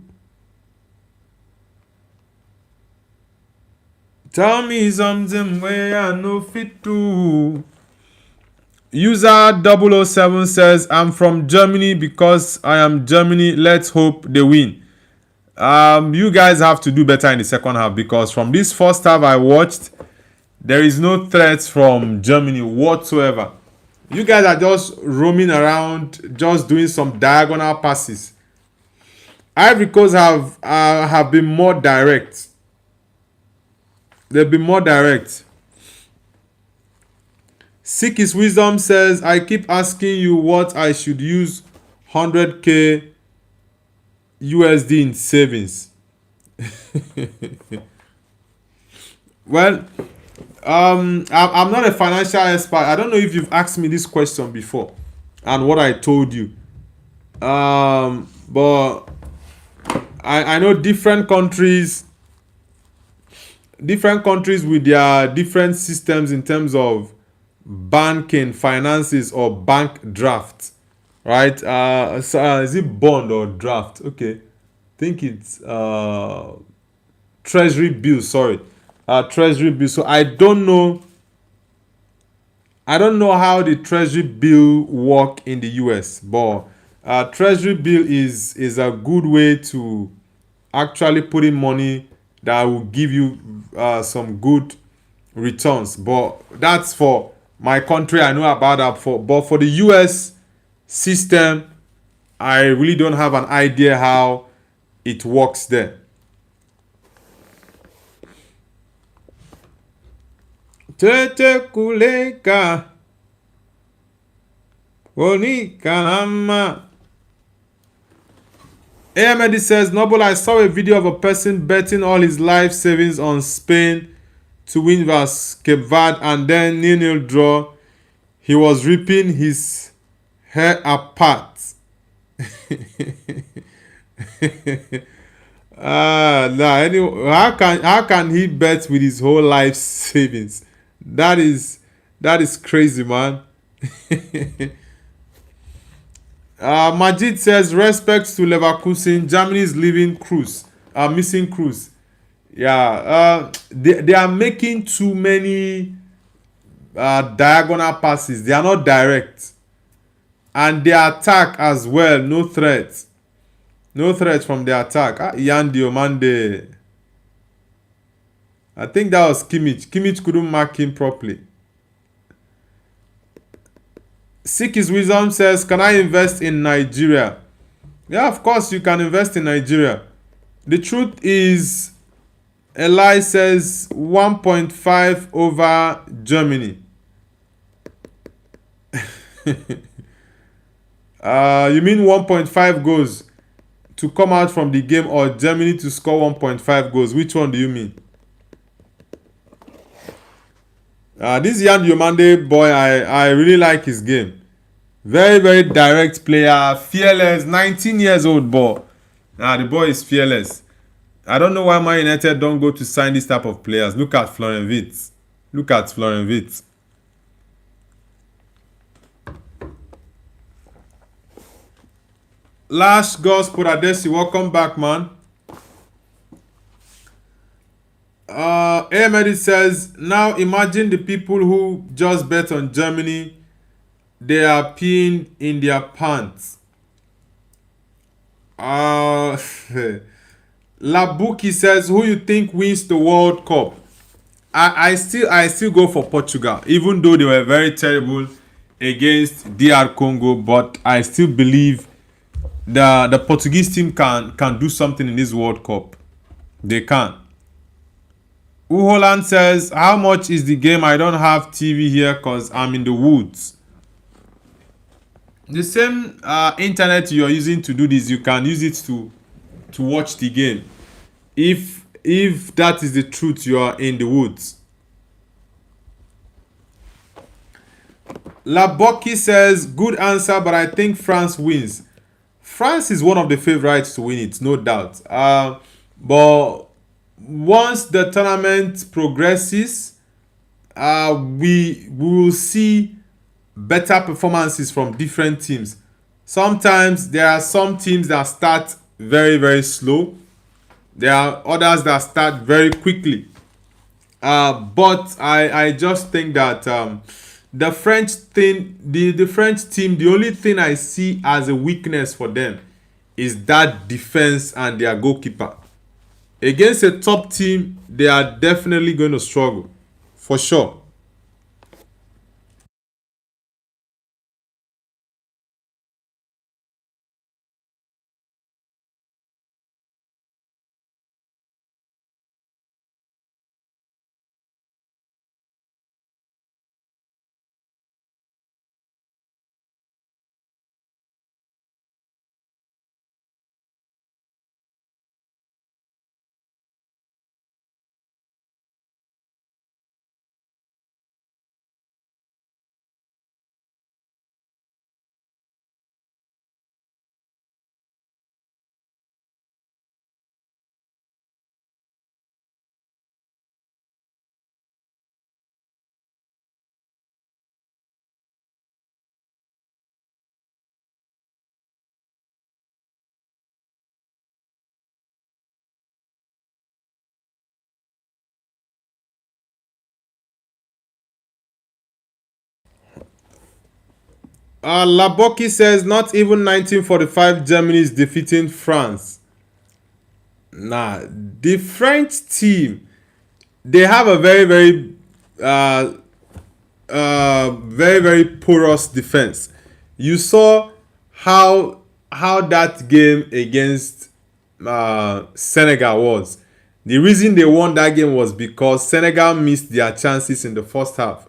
Tell me something where I no fit to. User 007 says, I'm from Germany because I am Germany. Let's hope they win. You guys have to do better in the second half, because from this first half I watched, there is no threats from Germany whatsoever. You guys are just roaming around, just doing some diagonal passes. Ivory Coast have been more direct. They've been more direct. Seek His Wisdom says, I keep asking you what I should use 100k USD in savings. Well, I'm not a financial expert. I don't know if you've asked me this question before and what I told you. But I know different countries with their different systems in terms of banking, finances, or bank draft, right? Is it bond or draft? Okay, I think it's treasury bill. Sorry, treasury bill. So I don't know how the treasury bill work in the US, but treasury bill is a good way to actually put in money that will give you some good returns. But that's for my country. I know about that. But for the US system, I really don't have an idea how it works there. Tete kuleka Onikanama. Ahmed says, Noble, I saw a video of a person betting all his life savings on Spain to win vs Cape Verde and then 0-0 draw. He was ripping his hair apart. Anyway, how can he bet with his whole life savings? That is crazy, man. Majid says, respect to Leverkusen. Germany is leaving Cruz. Missing Cruz. Yeah. They are making too many diagonal passes. They are not direct. And their attack as well. No threat. No threat from the attack. Yandi Omande. I think that was Kimmich. Kimmich couldn't mark him properly. Seek His Wisdom says, can I invest in Nigeria? Yeah, of course you can invest in Nigeria. The truth is, Eli says 1.5 over Germany. You mean 1.5 goals to come out from the game or Germany to score 1.5 goals? Which one do you mean? This Yan Diomande boy, I really like his game. Very, very direct player, fearless, 19 years old boy. The boy is fearless. I don't know why Man United don't go to sign this type of players. Look at Florian Wirtz. Look at Florian Wirtz. Lash Gospel Adesi, welcome back, man. Ahmed says, now imagine the people who just bet on Germany. They are peeing in their pants. Labuki says, who you think wins the World Cup? I still go for Portugal, even though they were very terrible against DR Congo, but I still believe the Portuguese team can do something in this World Cup. They can. Uholand says, how much is the game? I don't have TV here because I'm in the woods. The same internet you're using to do this, you can use it to watch the game. If that is the truth, you are in the woods. Laboki says, good answer, but I think France wins. France is one of the favorites to win it, no doubt. But once the tournament progresses, we will see better performances from different teams. Sometimes there are some teams that start very, very slow. There are others that start very quickly. But I just think that the French thing, the French team, the only thing I see as a weakness for them is that defense and their goalkeeper. Against a top team, they are definitely going to struggle, for sure. Laboki says, not even 1945 Germany is defeating France. Nah, the French team, they have a very, very, very, very porous defense. You saw how that game against Senegal was. The reason they won that game was because Senegal missed their chances in the first half.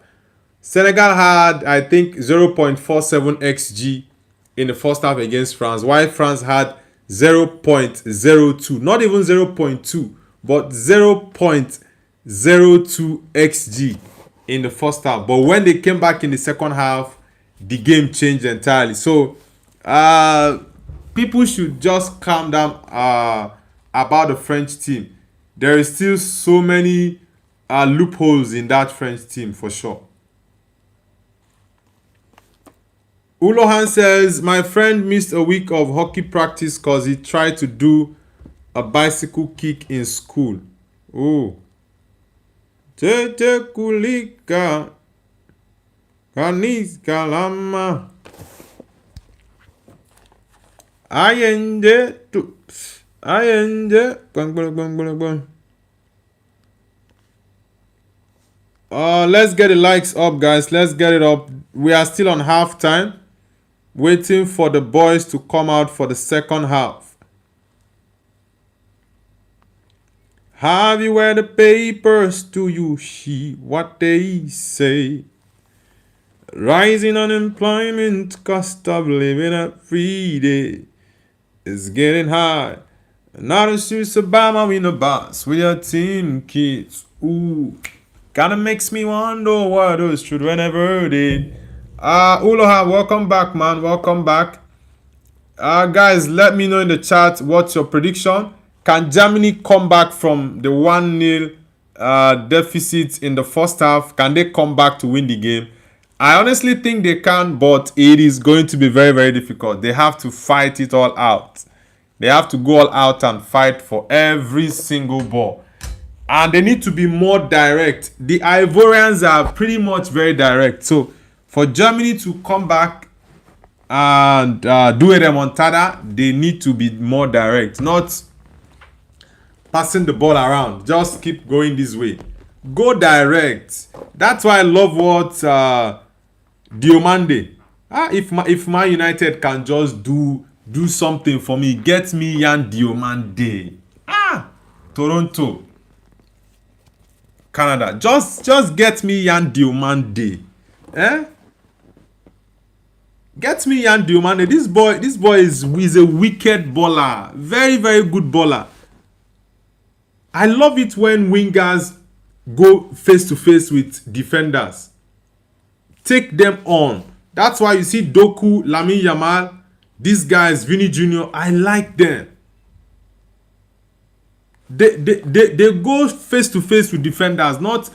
Senegal had, I think, 0.47 xg in the first half against France, while France had 0.02, not even 0.2, but 0.02 xg in the first half. But when they came back in the second half, the game changed entirely. So people should just calm down about the French team. There is still so many loopholes in that French team, for sure. Ulohan says, my friend missed a week of hockey practice because he tried to do a bicycle kick in school. Oh. Tete kulika. Kanis kalama. Ayende tu. Ayende. Let's get the likes up, guys. Let's get it up. We are still on halftime, waiting for the boys to come out for the second half. Have you read the papers? Do you see what they say? Rising unemployment, cost of living every day is getting high. Not a shoes Obama in the bus with your team kids. Ooh, kinda makes me wonder what those children ever did. Uloha, welcome back, man. Welcome back. Guys, let me know in the chat what's your prediction. Can Germany come back from the 1-0 deficit in the first half? Can they come back to win the game? I honestly think they can, but it is going to be very, very difficult. They have to fight it all out. They have to go all out and fight for every single ball. And they need to be more direct. The Ivorians are pretty much very direct. So for Germany to come back and do a remontada, they need to be more direct. Not passing the ball around. Just keep going this way. Go direct. That's why I love what Diomande. If Man United can just do something for me, get me Yan Diomande. Toronto, Canada, just get me Yan Diomande. Get me Yan Diomande. This boy is a wicked baller. Very, very good baller. I love it when wingers go face to face with defenders. Take them on. That's why you see Doku, Lamine Yamal, these guys, Vini Jr., I like them. They go face to face with defenders, not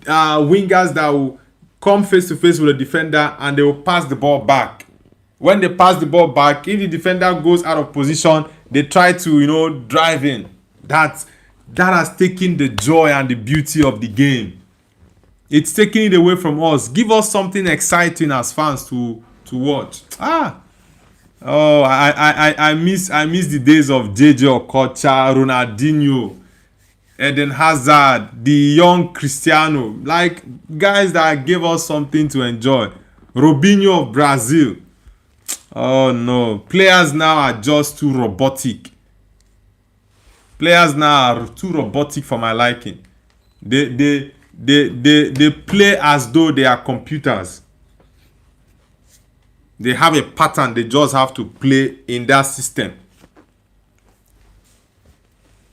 wingers that will come face to face with a defender and they will pass the ball back. When they pass the ball back, if the defender goes out of position, they try to, drive in. That has taken the joy and the beauty of the game. It's taking it away from us. Give us something exciting as fans to watch. Oh, I miss the days of JJ Okocha, Ronaldinho, Eden Hazard, the young Cristiano, like guys that gave us something to enjoy. Robinho of Brazil. Oh no, players now are just too robotic. Players now are too robotic for my liking. They play as though they are computers. They have a pattern. They just have to play in that system.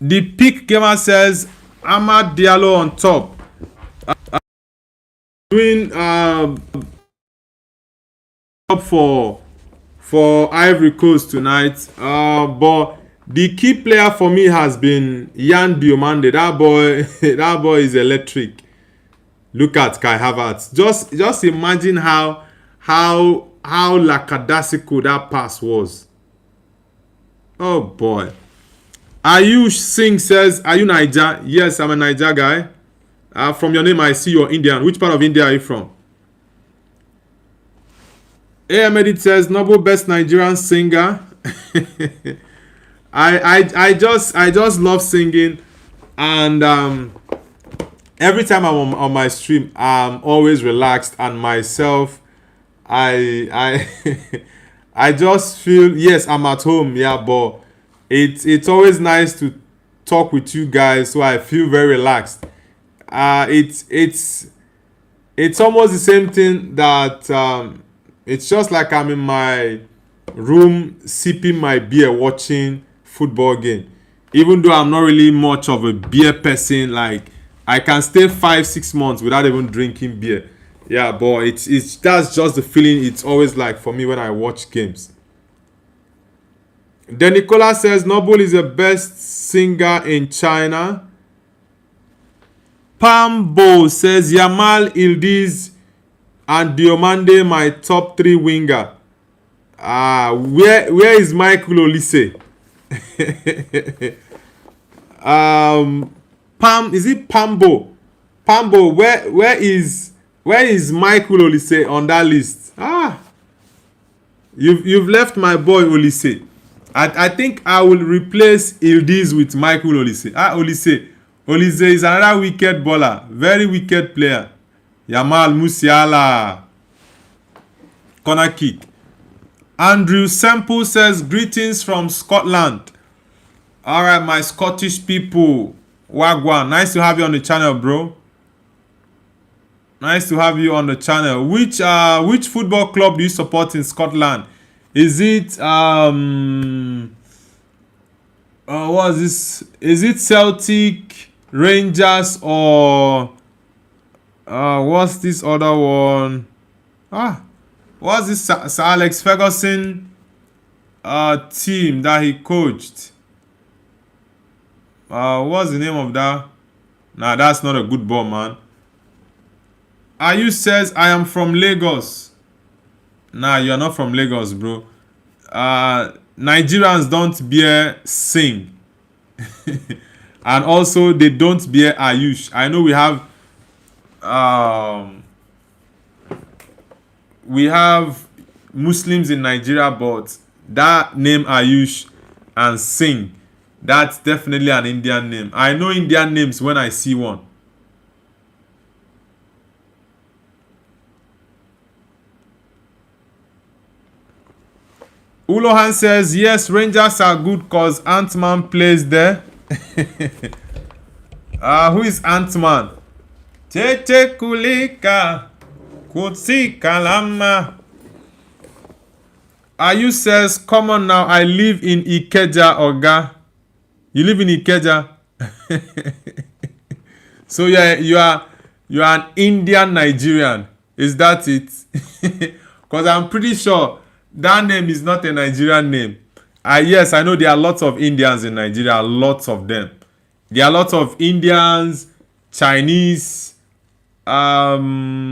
The Peak Gamer says, Amad Diallo on top. Doing up for Ivory Coast tonight. But the key player for me has been Yan Diomande. That boy is electric. Look at Kai Havertz. Just imagine how lackadaisical that pass was. Oh boy. Ayush Singh says, are you Niger? Yes, I'm a Niger guy. From your name, I see you're Indian. Which part of India are you from? AM Edit says, Noble best Nigerian singer. I just love singing, and every time I'm on my stream, I'm always relaxed and myself. I just feel, yes, I'm at home, yeah, but it's always nice to talk with you guys, so I feel very relaxed. It's almost the same thing that it's just like I'm in my room sipping my beer watching football game. Even though I'm not really much of a beer person, like I can stay 5-6 months without even drinking beer. Yeah, but it's that's just the feeling it's always like for me when I watch games. Then Nicola says Noble is the best singer in China. Pambo says Yamal, Ildiz, and Diomande my top 3 winger. Where is Michael Olise? Is it Pambo? Pambo, where is Michael Olise on that list? You've left my boy Olise. I think I will replace Ildiz with Michael Olise. Olise is another wicked baller, very wicked player. Yamal Musiala. Corner kick. Andrew Semple says, greetings from Scotland. Alright, my Scottish people. Wagwan. Nice to have you on the channel, bro. Nice to have you on the channel. Which football club do you support in Scotland? Is it what is this? Is it Celtic, Rangers, or what's this other one? What's this Sir Alex Ferguson team that he coached? What's the name of that? Nah, that's not a good ball, man. Ayu says, I am from Lagos. Nah, you're not from Lagos, bro. Nigerians don't bear sing. And also, they don't bear Ayush. I know we have Muslims in Nigeria, but that name Ayush and Singh, that's definitely an Indian name. I know Indian names when I see one. Ulohan says, yes, Rangers are good because Ant-Man plays there. Who is Ant-Man? Cheche Kulika Kutsi Kalama. Ayu says, come on now, I live in Ikeja, Oga. You live in Ikeja? So you are an Indian Nigerian. Is that it? Because I'm pretty sure that name is not a Nigerian name. Yes, I know there are lots of Indians in Nigeria. Lots of them. There are lots of Indians, Chinese, Lebanese.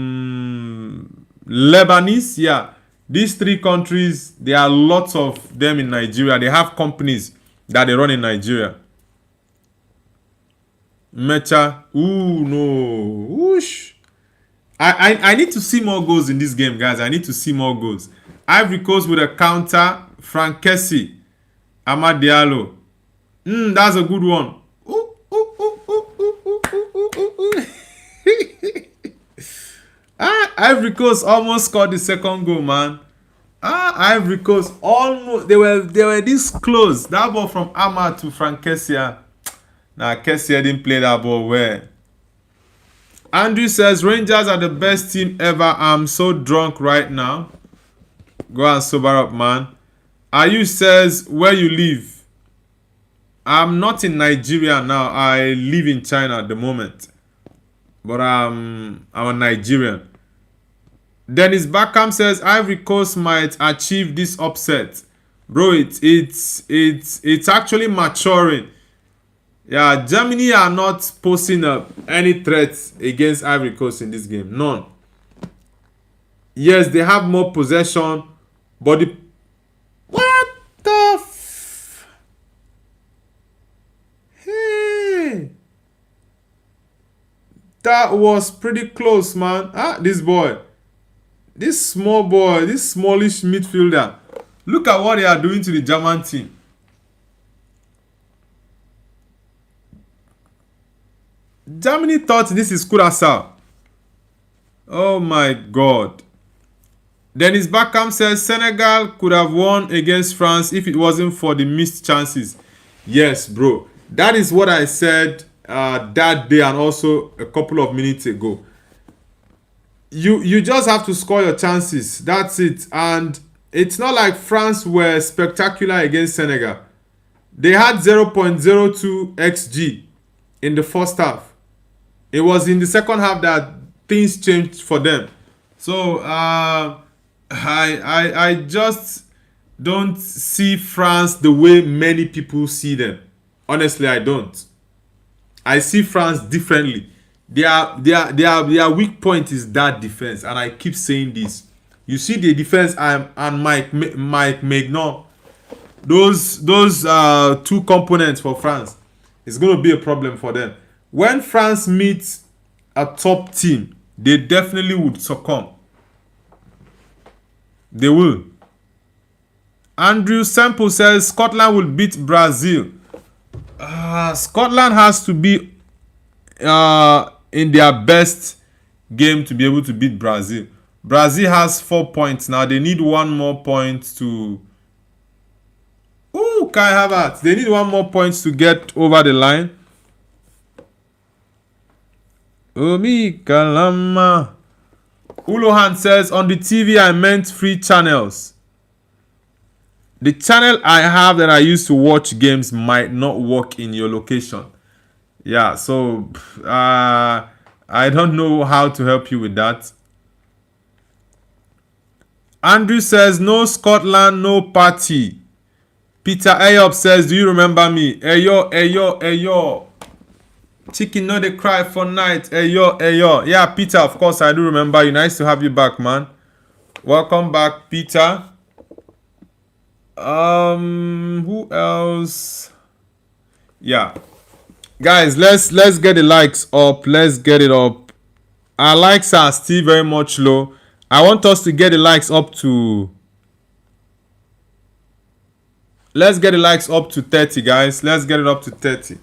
Yeah. These three countries, there are lots of them in Nigeria. They have companies that they run in Nigeria. Mecha. Ooh, no. Whoosh. I need to see more goals in this game, guys. I need to see more goals. Ivory Coast with a counter. Frank Kessie. Amad Diallo. That's a good one. Ivory Coast almost scored the second goal, man. Ivory Coast almost. They were this close. That ball from Amad to Frank Kessie. Nah, Kessie didn't play that ball well. Andrew says, Rangers are the best team ever. I'm so drunk right now. Go and sober up, man. Ayu says, where you live? I'm not in Nigeria now. I live in China at the moment. But I'm a Nigerian. Dennis Backham says, Ivory Coast might achieve this upset. Bro, it's actually maturing. Yeah, Germany are not posing up any threats against Ivory Coast in this game. None. Yes, they have more possession, but what the hey, that was pretty close, man. This boy, this small boy, this smallish midfielder. Look at what they are doing to the German team. Germany thought this is Curaçao. Oh my God. Dennis Backham says Senegal could have won against France if it wasn't for the missed chances. Yes, bro. That is what I said that day and also a couple of minutes ago. You just have to score your chances. That's it. And it's not like France were spectacular against Senegal. They had 0.02 XG in the first half. It was in the second half that things changed for them. So I just don't see France the way many people see them. Honestly, I don't. I see France differently. Their weak point is that defense, and I keep saying this. You see the defense and Mike Maignan. Those two components for France, it's going to be a problem for them. When France meets a top team, they definitely would succumb. They will. Andrew Semple says Scotland will beat Brazil. Scotland has to be in their best game to be able to beat Brazil. Brazil has 4 points now. They need one more point to... Ooh, Kai Havertz. They need one more point to get over the line. Omi Kalama. Ulohan says, on the TV I meant free channels. The channel I have that I used to watch games might not work in your location. Yeah, so I don't know how to help you with that. Andrew says, no Scotland, no party. Peter Ayop says, do you remember me? Ayo, ayo, ayo. Chicken no they cry for night. Ayo, ayo. Yeah, Peter, of course I do remember you. Nice to have you back, man. Welcome back, Peter. Who else? Yeah. Guys, let's get the likes up. Let's get it up. Our likes are still very much low. I want us to get the likes up to... Let's get the likes up to 30, guys. Let's get it up to 30.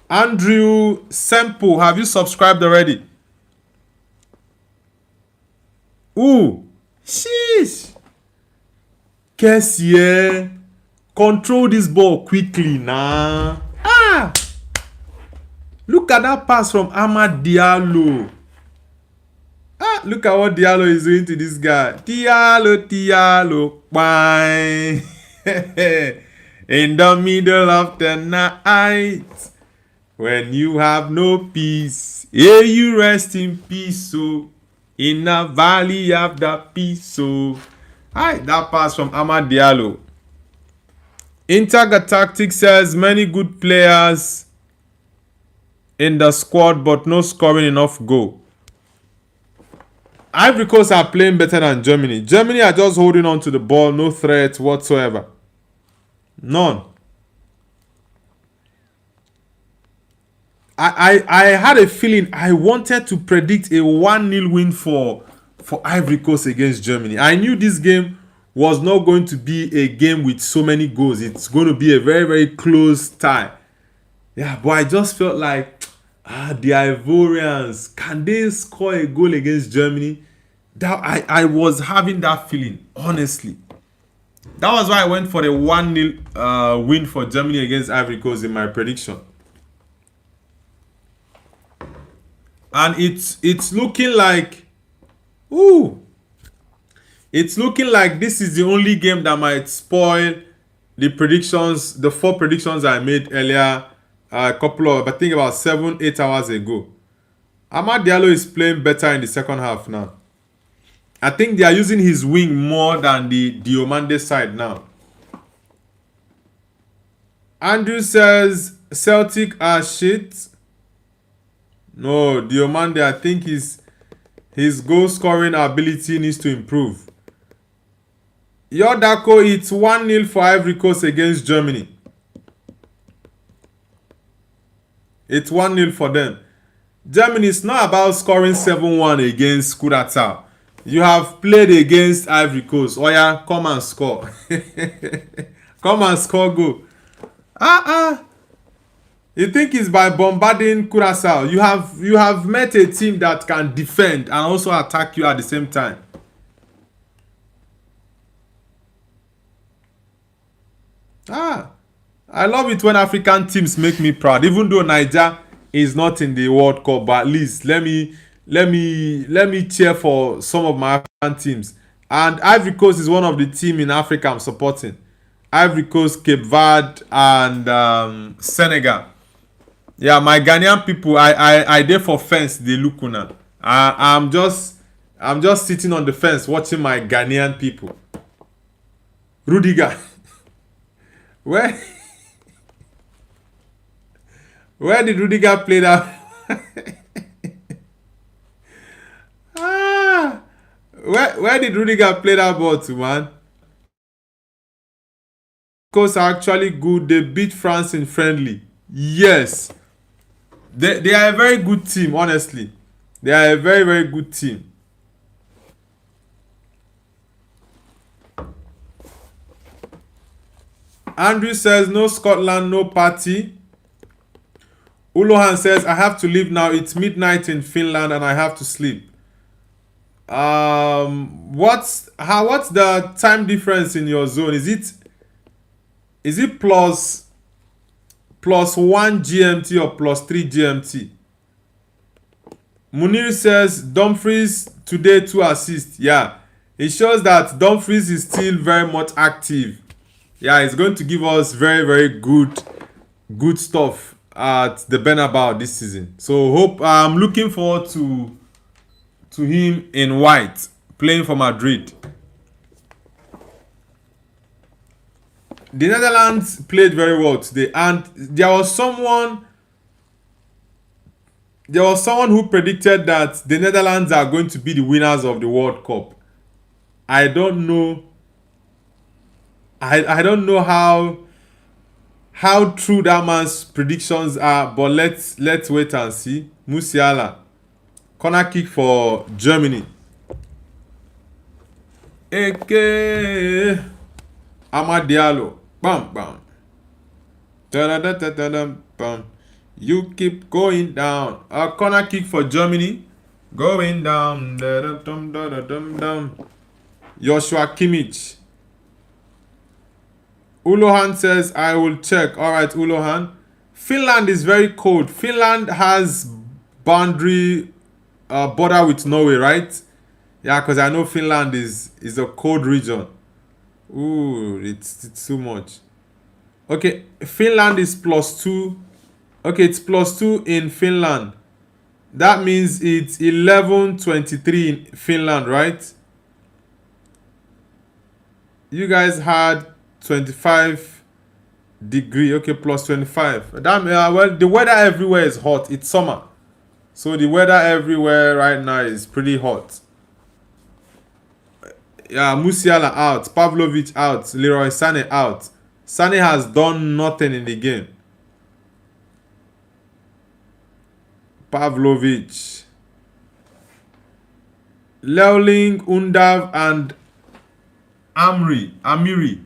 Andrew Sempo, have you subscribed already? Ooh. Sheesh. Kessier. Control this ball quickly now. Ah. Look at that pass from Amad Diallo. Ah, look at what Diallo is doing to this guy. Diallo, bye. In the middle of the night, when you have no peace, here you rest in peace, so in the valley of the peace, so. Hi, that pass from Amad Diallo. Intergalactic says many good players in the squad, but no scoring enough goal. Ivory Coast are playing better than Germany. Germany are just holding on to the ball, no threat whatsoever. None. I had a feeling I wanted to predict a 1-0 win for Ivory Coast against Germany. I knew this game was not going to be a game with so many goals. It's going to be a very, very close tie. Yeah, but I just felt like, the Ivorians, can they score a goal against Germany? That I was having that feeling, honestly. That was why I went for the 1-0 win for Germany against Ivory Coast in my prediction. And it's looking like, it's looking like this is the only game that might spoil the predictions, the 4 predictions I made earlier, I think about 7-8 hours ago. Amad Diallo is playing better in the second half now. I think they are using his wing more than the Diomande side now. Andrew says Celtic are shit. No, Diomande, I think his goal scoring ability needs to improve. Yodako, it's 1-0 for Ivory Coast against Germany. It's 1-0 for them. Germany is not about scoring 7-1 against Curaçao. You have played against Ivory Coast. Oh yeah, come and score. Come and score goal. You think it's by bombarding Curaçao? You have met a team that can defend and also attack you at the same time. I love it when African teams make me proud. Even though Niger is not in the World Cup, but at least let me cheer for some of my African teams. And Ivory Coast is one of the teams in Africa I'm supporting. Ivory Coast, Cape Verde, and Senegal. Yeah, my Ghanaian people, I there for fence. They look now. I'm just sitting on the fence watching my Ghanaian people. Rudiger, where did Rudiger play that? Where did Rudiger play that ball to, man? Coast are actually good. They beat France in friendly. Yes. They are a very good team, honestly. They are a very, very good team. Andrew says, no Scotland, no party. Ulohan says, I have to leave now. It's midnight in Finland and I have to sleep. What's the time difference in your zone? Is it plus 1 GMT or plus 3 GMT? Munir says Dumfries today 2 assists. Yeah, it shows that Dumfries is still very much active. Yeah, he's going to give us very, very good stuff at the Bernabeu this season. So hope I'm looking forward to him in white playing for Madrid. The Netherlands played very well today, and there was someone who predicted that the Netherlands are going to be the winners of the World Cup. I don't know. I don't know how true that man's predictions are, but let's wait and see. Musiala, corner kick for Germany. Eke Amad Diallo, bam bam. Bam. You keep going down. A corner kick for Germany. Going down. Joshua Kimmich. Ulohan says, I will check. Alright, Ulohan. Finland is very cold. Finland has boundary border with Norway, right? Yeah, because I know Finland is a cold region. Ooh, it's too much. Okay, Finland is +2. Okay, it's +2 in Finland. That means it's 11:23 in Finland, right? You guys had 25 degree. Okay, +25. That well, the weather everywhere is hot. It's summer, so the weather everywhere right now is pretty hot. Yeah, Musiala out, Pavlovic out, Leroy Sané out. Sané has done nothing in the game. Pavlovic, Leoling, Undav, and Amiri.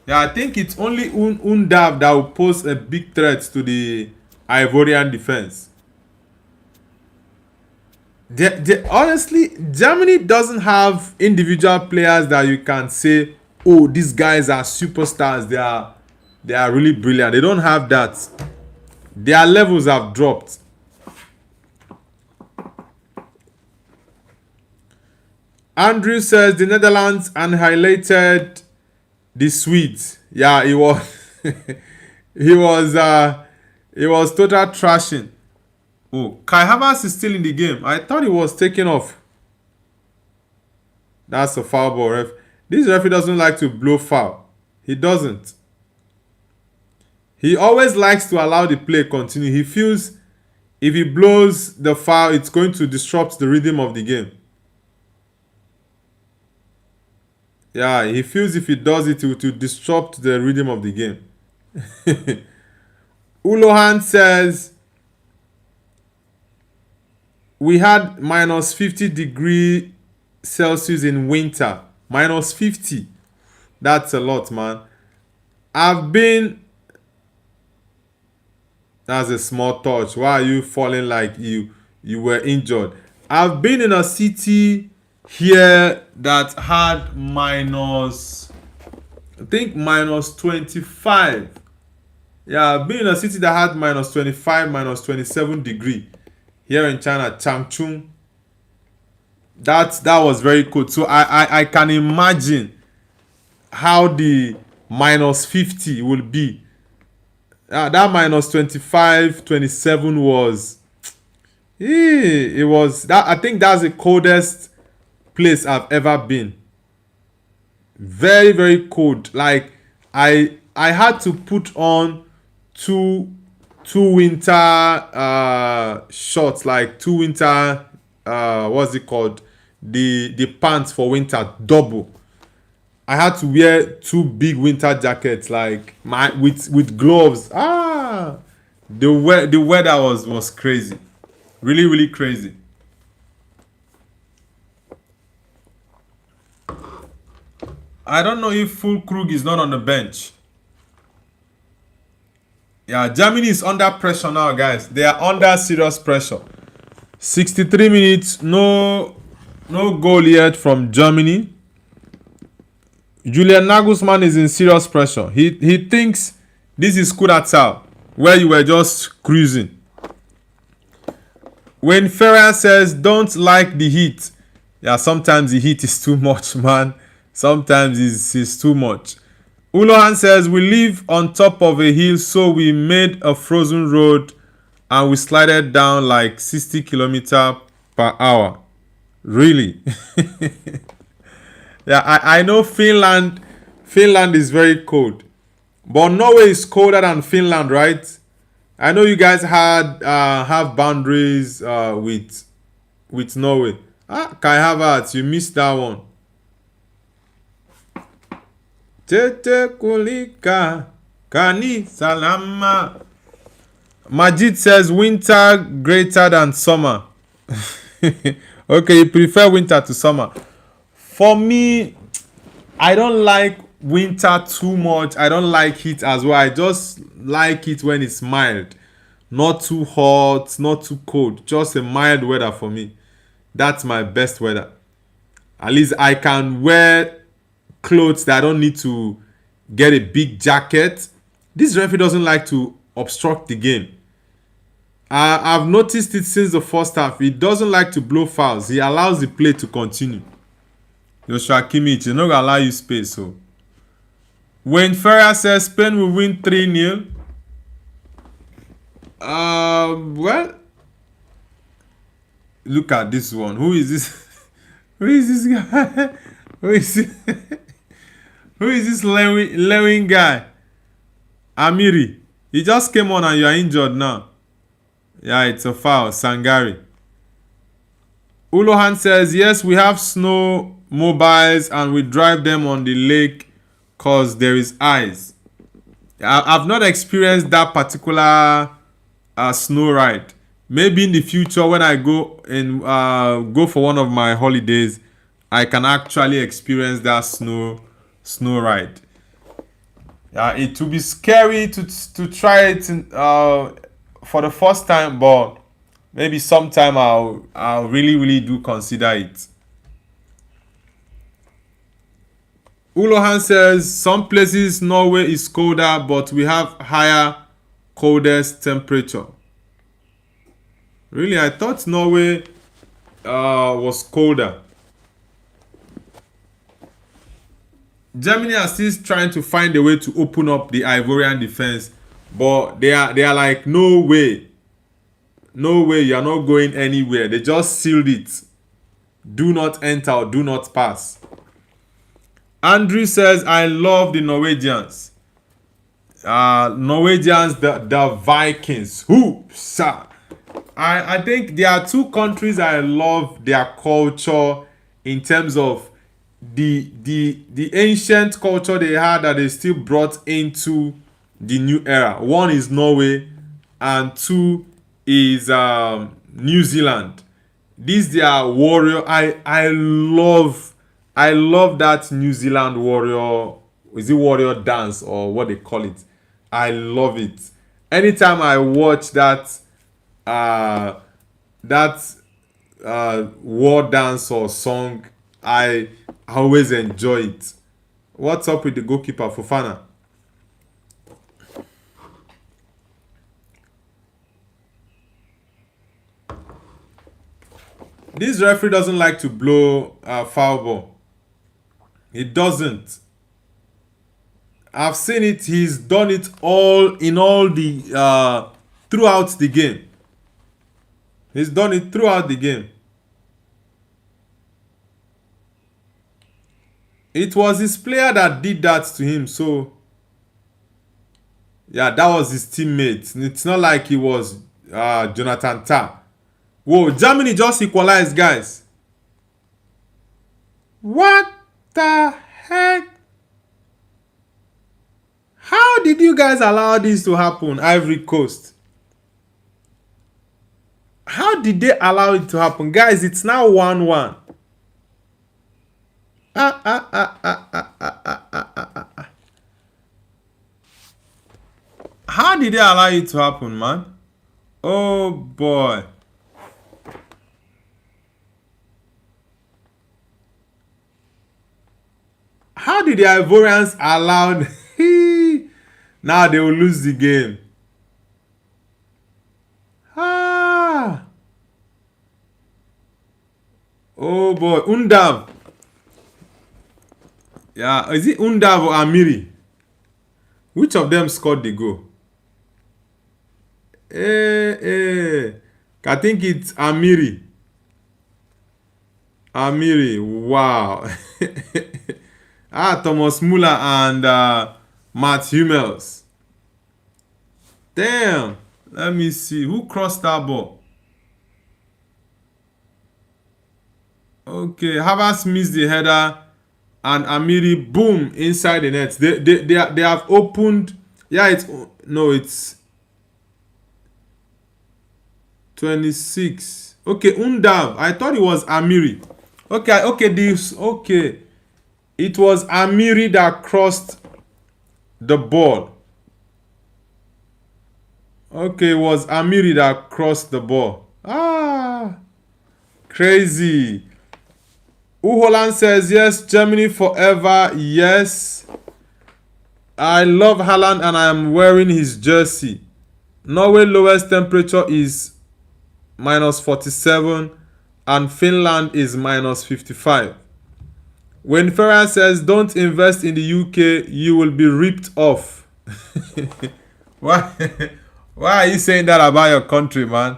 Yeah, I think it's only Undav that will pose a big threat to the Ivorian defense. Honestly, Germany doesn't have individual players that you can say, oh, these guys are superstars. They are really brilliant. They don't have that. Their levels have dropped. Andrew says the Netherlands annihilated the Swedes. Yeah, it was it was total trashing. Oh, Kai Havertz is still in the game. I thought he was taken off. That's a foul ball, ref. This referee doesn't like to blow foul. He doesn't. He always likes to allow the play continue. He feels if he blows the foul, it's going to disrupt the rhythm of the game. Yeah, he feels if he does it, it will disrupt the rhythm of the game. Ulohan says, we had -50°C in winter. -50. That's a lot, man. That's a small touch. Why are you falling like you were injured? I've been in a city here that had -25. Yeah, I've been in a city that had -25, -27 degree. Here in China, Changchun. That was very cool. So I can imagine how the -50 will be. That -25, 27 was. It was that. I think that's the coldest place I've ever been. Very, very cold. Like I had to put on two winter shorts, like two winter what's it called, the pants for winter, double. I had to wear 2 big winter jackets, like with gloves. The weather was crazy, really, really crazy. I don't know if Fulkrug is not on the bench. Yeah, Germany is under pressure now, guys. They are under serious pressure. 63 minutes, no goal yet from Germany. Julian Nagelsmann is in serious pressure. He thinks this is Kuratao, where you were just cruising. When Ferran says, don't like the heat. Yeah, sometimes the heat is too much, man. Sometimes it's too much. Ulohan says, we live on top of a hill, so we made a frozen road and we slided down like 60 km/h. Really? Yeah, I know Finland. Finland is very cold. But Norway is colder than Finland, right? I know you guys have boundaries with Norway. Kai Havertz, you missed that one. Tete kulika kani salama. Majid says winter greater than summer. Okay, you prefer winter to summer. For me, I don't like winter too much. I don't like heat as well. I just like it when it's mild. Not too hot, not too cold. Just a mild weather for me. That's my best weather. At least I can wear clothes that I don't need to get a big jacket. This referee doesn't like to obstruct the game. I've noticed it since the first half. He doesn't like to blow fouls. He allows the play to continue. Joshua Kimmich, he's not gonna allow you space. So when Ferrer says Spain will win 3-0, well, look at this one. Who is this? Who is this guy? Who is this? Who is this Lewin guy? Amiri. He just came on and you are injured now. Yeah, it's a foul. Sangari. Ulohan says, yes, we have snow mobiles and we drive them on the lake because there is ice. I've not experienced that particular snow ride. Maybe in the future when I go and go for one of my holidays, I can actually experience that snow ride. It will be scary to try it for the first time, but maybe sometime I'll really do consider it. Ulohan says some places Norway is colder, but we have higher coldest temperature. Really, I thought Norway was colder. Germany are still trying to find a way to open up the Ivorian defense, but they are like, no way, you are not going anywhere. They just sealed it. Do not enter or do not pass. Andrew says, I love the Norwegians. Norwegians, the Vikings. Who, sir? I think there are two countries I love their culture in terms of the ancient culture they had that they still brought into the new era. One is Norway and two is New Zealand. These they are warrior. I love that New Zealand warrior. Is it warrior dance or what they call it? I love it. Anytime I watch that war dance or song, I always enjoy it. What's up with the goalkeeper Fofana? This referee doesn't like to blow foul ball. He doesn't. I've seen it. He's done it all the throughout the game. He's done it throughout the game. It was his player that did that to him. So, yeah, that was his teammate. It's not like he was Jonathan Tah. Whoa, Germany just equalized, guys. What the heck? How did you guys allow this to happen, Ivory Coast? How did they allow it to happen? Guys, it's now 1-1. How did they allow it to happen, man? Oh, boy. How did the Ivorians allow... Now they will lose the game. Oh boy, Undav. Yeah, is it Undav or Amiri? Which of them scored the goal? I think it's Amiri. Amiri, wow. Thomas Muller and Matt Hummels. Damn. Let me see. Who crossed that ball? Okay, Havertz missed the header and Amiri, boom, inside the net. They have opened. Yeah, it's 26. Okay, Undav. I thought it was Amiri. Okay. It was Amiri that crossed the ball. Okay, it was Amiri that crossed the ball. Crazy. Uholan says, yes, Germany forever. Yes. I love Haaland and I am wearing his jersey. Norway lowest temperature is -47 and Finland is -55. When Ferran says, don't invest in the UK, you will be ripped off. Why are you saying that about your country, man?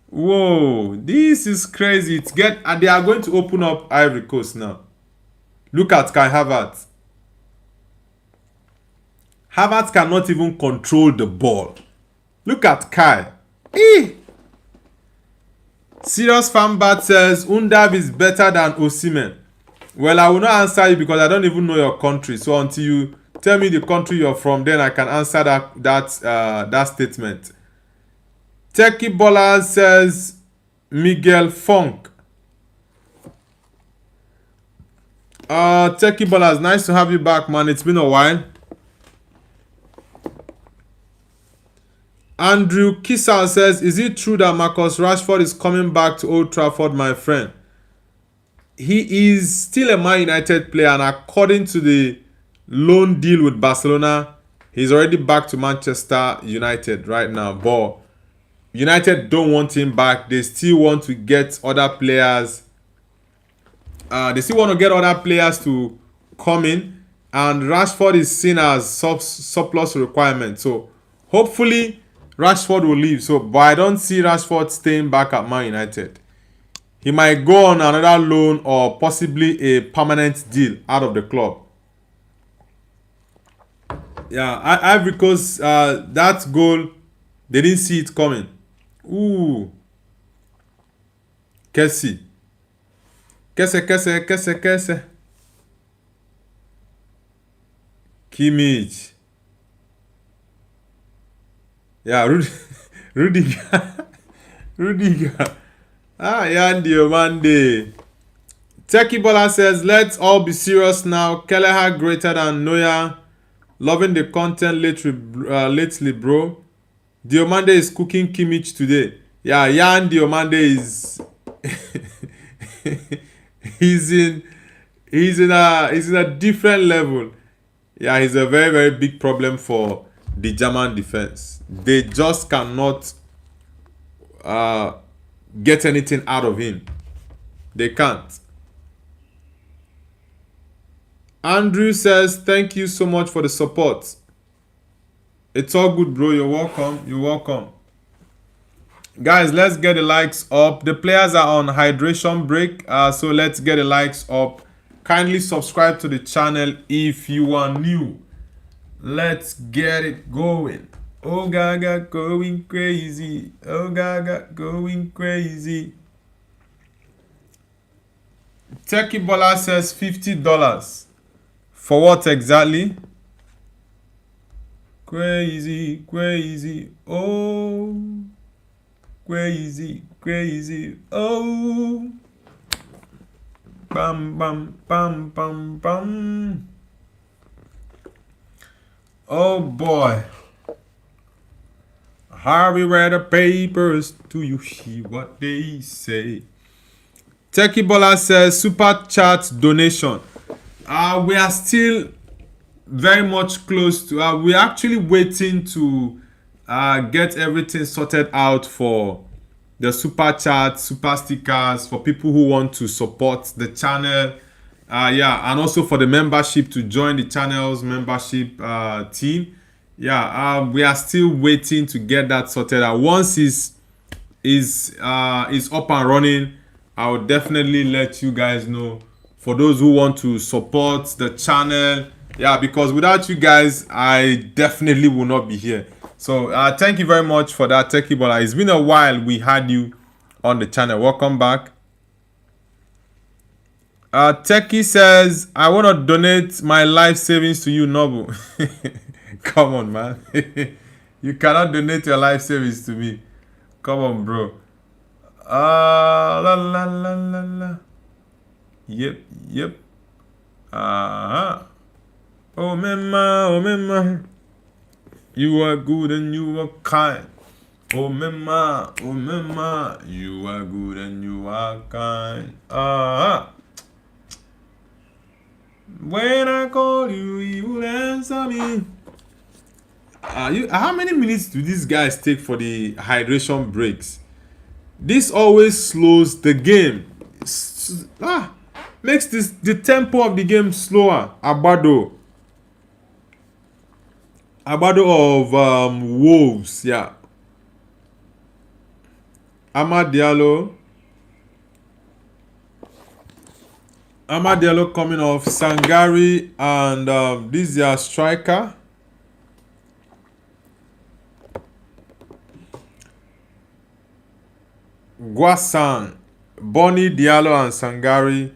Whoa, this is crazy. And they are going to open up Ivory Coast now. Look at Kai Havertz. Havertz cannot even control the ball. Look at Kai. Serious Fanbat says Undav is better than Osimhen. Well, I will not answer you because I don't even know your country. So until you tell me the country you're from, then I can answer that statement. Techie Baller says Miguel Funk. Techie Baller, nice to have you back, man. It's been a while. Andrew Kissel says, is it true that Marcus Rashford is coming back to Old Trafford, my friend? He is still a Man United player, and according to the loan deal with Barcelona, he's already back to Manchester United right now. But United don't want him back. They still want to get other players. They still want to get other players to come in, and Rashford is seen as surplus requirement. So hopefully Rashford will leave. But I don't see Rashford staying back at Man United. He might go on another loan or possibly a permanent deal out of the club. Yeah, Ivory Coast, that goal, they didn't see it coming. Ooh. Kesse. Kimmich. Yeah, Rudiger. Rudiger. Yandy Omande. Techie Baller says, let's all be serious now. Kelleher greater than Neuer. Loving the content lately, bro. Diomande is cooking Kimmich today. Yeah, Yan Diomande is he's in a different level. Yeah, he's a very, very big problem for the German defense. They just cannot get anything out of him. They can't. Andrew says, thank you so much for the support. It's all good, bro. You're welcome. Guys, let's get the likes up. The players are on hydration break, so let's get the likes up. Kindly subscribe to the channel if you are new. Let's get it going. Oh Gaga going crazy. Oh Gaga going crazy. Techie Baller says $50. For what exactly? Crazy. Oh. Crazy. Oh. Bam. Oh boy. Harvey read the papers. Do you hear what they say? Techie Baller says super chat donation. We are still very much close to. We're actually waiting to get everything sorted out for the super chats, super stickers for people who want to support the channel. Yeah, and also for the membership to join the channel's membership team. Yeah, we are still waiting to get that sorted out. Once is up and running, I will definitely let you guys know. For those who want to support the channel, yeah, because without you guys, I definitely will not be here. So thank you very much for that, Techie Bola. It's been a while we had you on the channel. Welcome back. Techie says, I want to donate my life savings to you, Nobu. Come on, man. You cannot donate your life savings to me. Come on, bro. La la la la la. Yep. Oh, mema. You are good and you are kind. Oh, mema. You are good and you are kind. When I call you, you will answer me. How many minutes do these guys take for the hydration breaks? This always slows the game. Makes the tempo of the game slower. Abado of Wolves, yeah. Amad Diallo coming off. Sangari and this is their striker. Guasan, Bonnie Diallo and Sangari.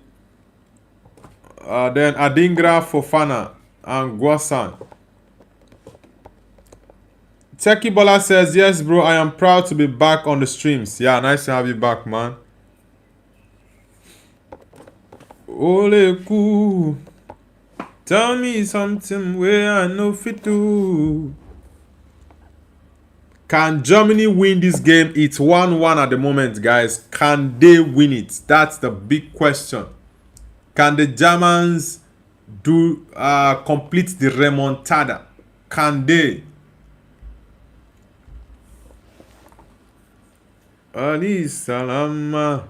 Then Adingra, Fofana and Guasan. Techie Bola says, yes, bro, I am proud to be back on the streams. Yeah, nice to have you back, man. Ole ku, tell me something where I know fit to. Can Germany win this game? It's 1-1 at the moment, guys. Can they win it? That's the big question. Can the Germans complete the remontada? Can they? Ali salama.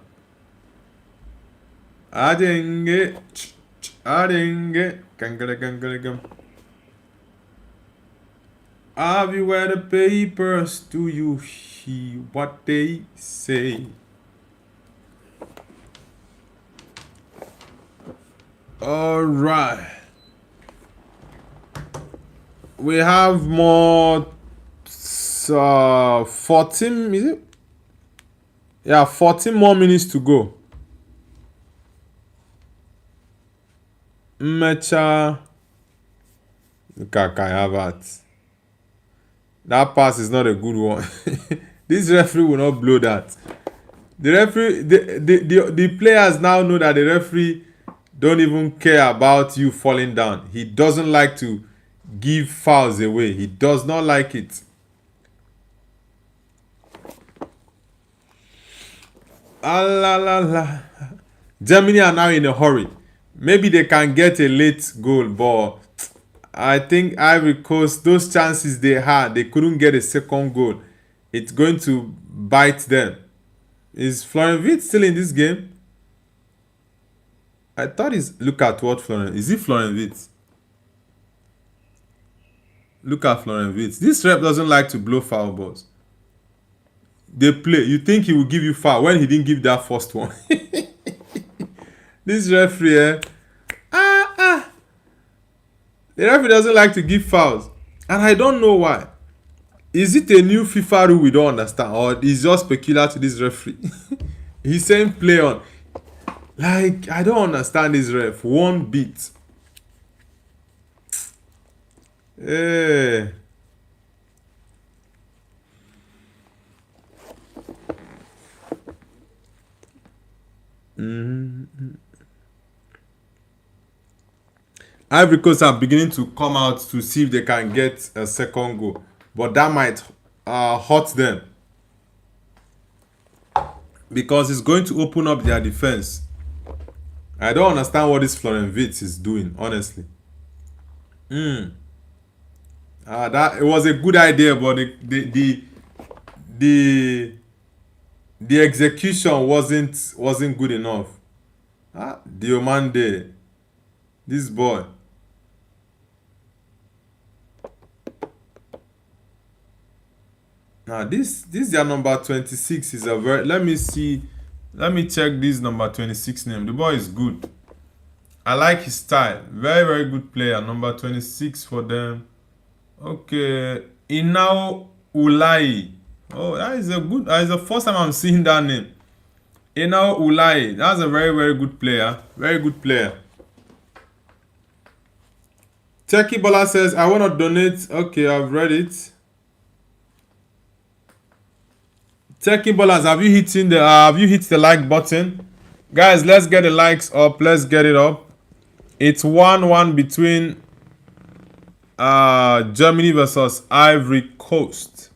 Adenge. Kangale. Have you read the papers? Do you hear what they say? All right. We have more 14, is it? Yeah, 14 more minutes to go. Mecha. Look at Kai Havertz. That pass is not a good one. This referee will not blow that. The referee, the players now know that the referee don't even care about you falling down. He doesn't like to give fouls away. He does not like it. Germany are now in a hurry. Maybe they can get a late goal, but I think Ivory Coast, those chances they had, they couldn't get a second goal. It's going to bite them. Is Florian Wirtz still in this game? I thought look at what Florian... Is it Florian Wirtz? Look at Florian Wirtz. This rep doesn't like to blow foul balls. They play. You think he will give you foul when he didn't give that first one. This referee, the referee doesn't like to give fouls. And I don't know why. Is it a new FIFA rule we don't understand? Or is just peculiar to this referee? He's saying play on. Like, I don't understand this ref one bit. Hey. Ivory Coast are beginning to come out to see if they can get a second goal, but that might hurt them because it's going to open up their defense. I don't understand what this Florian Wirtz is doing, honestly. That it was a good idea, but the The execution wasn't good enough. Ah, Diomande, this boy. Now this their number 26 is a very, let me see, let me check this number 26 name. The boy is good. I like his style. Very, very good player. Number 26 for them. Okay. Inao Ulai. Oh, that is a good, that is the first time I'm seeing that name. Inao Ulai. That's a very, very good player. Very good player. Techie Bola says, I want to donate. Okay, I've read it. Techie Ballers, have you hit the like button? Guys, let's get the likes up. Let's get it up. It's 1-1 between Germany versus Ivory Coast.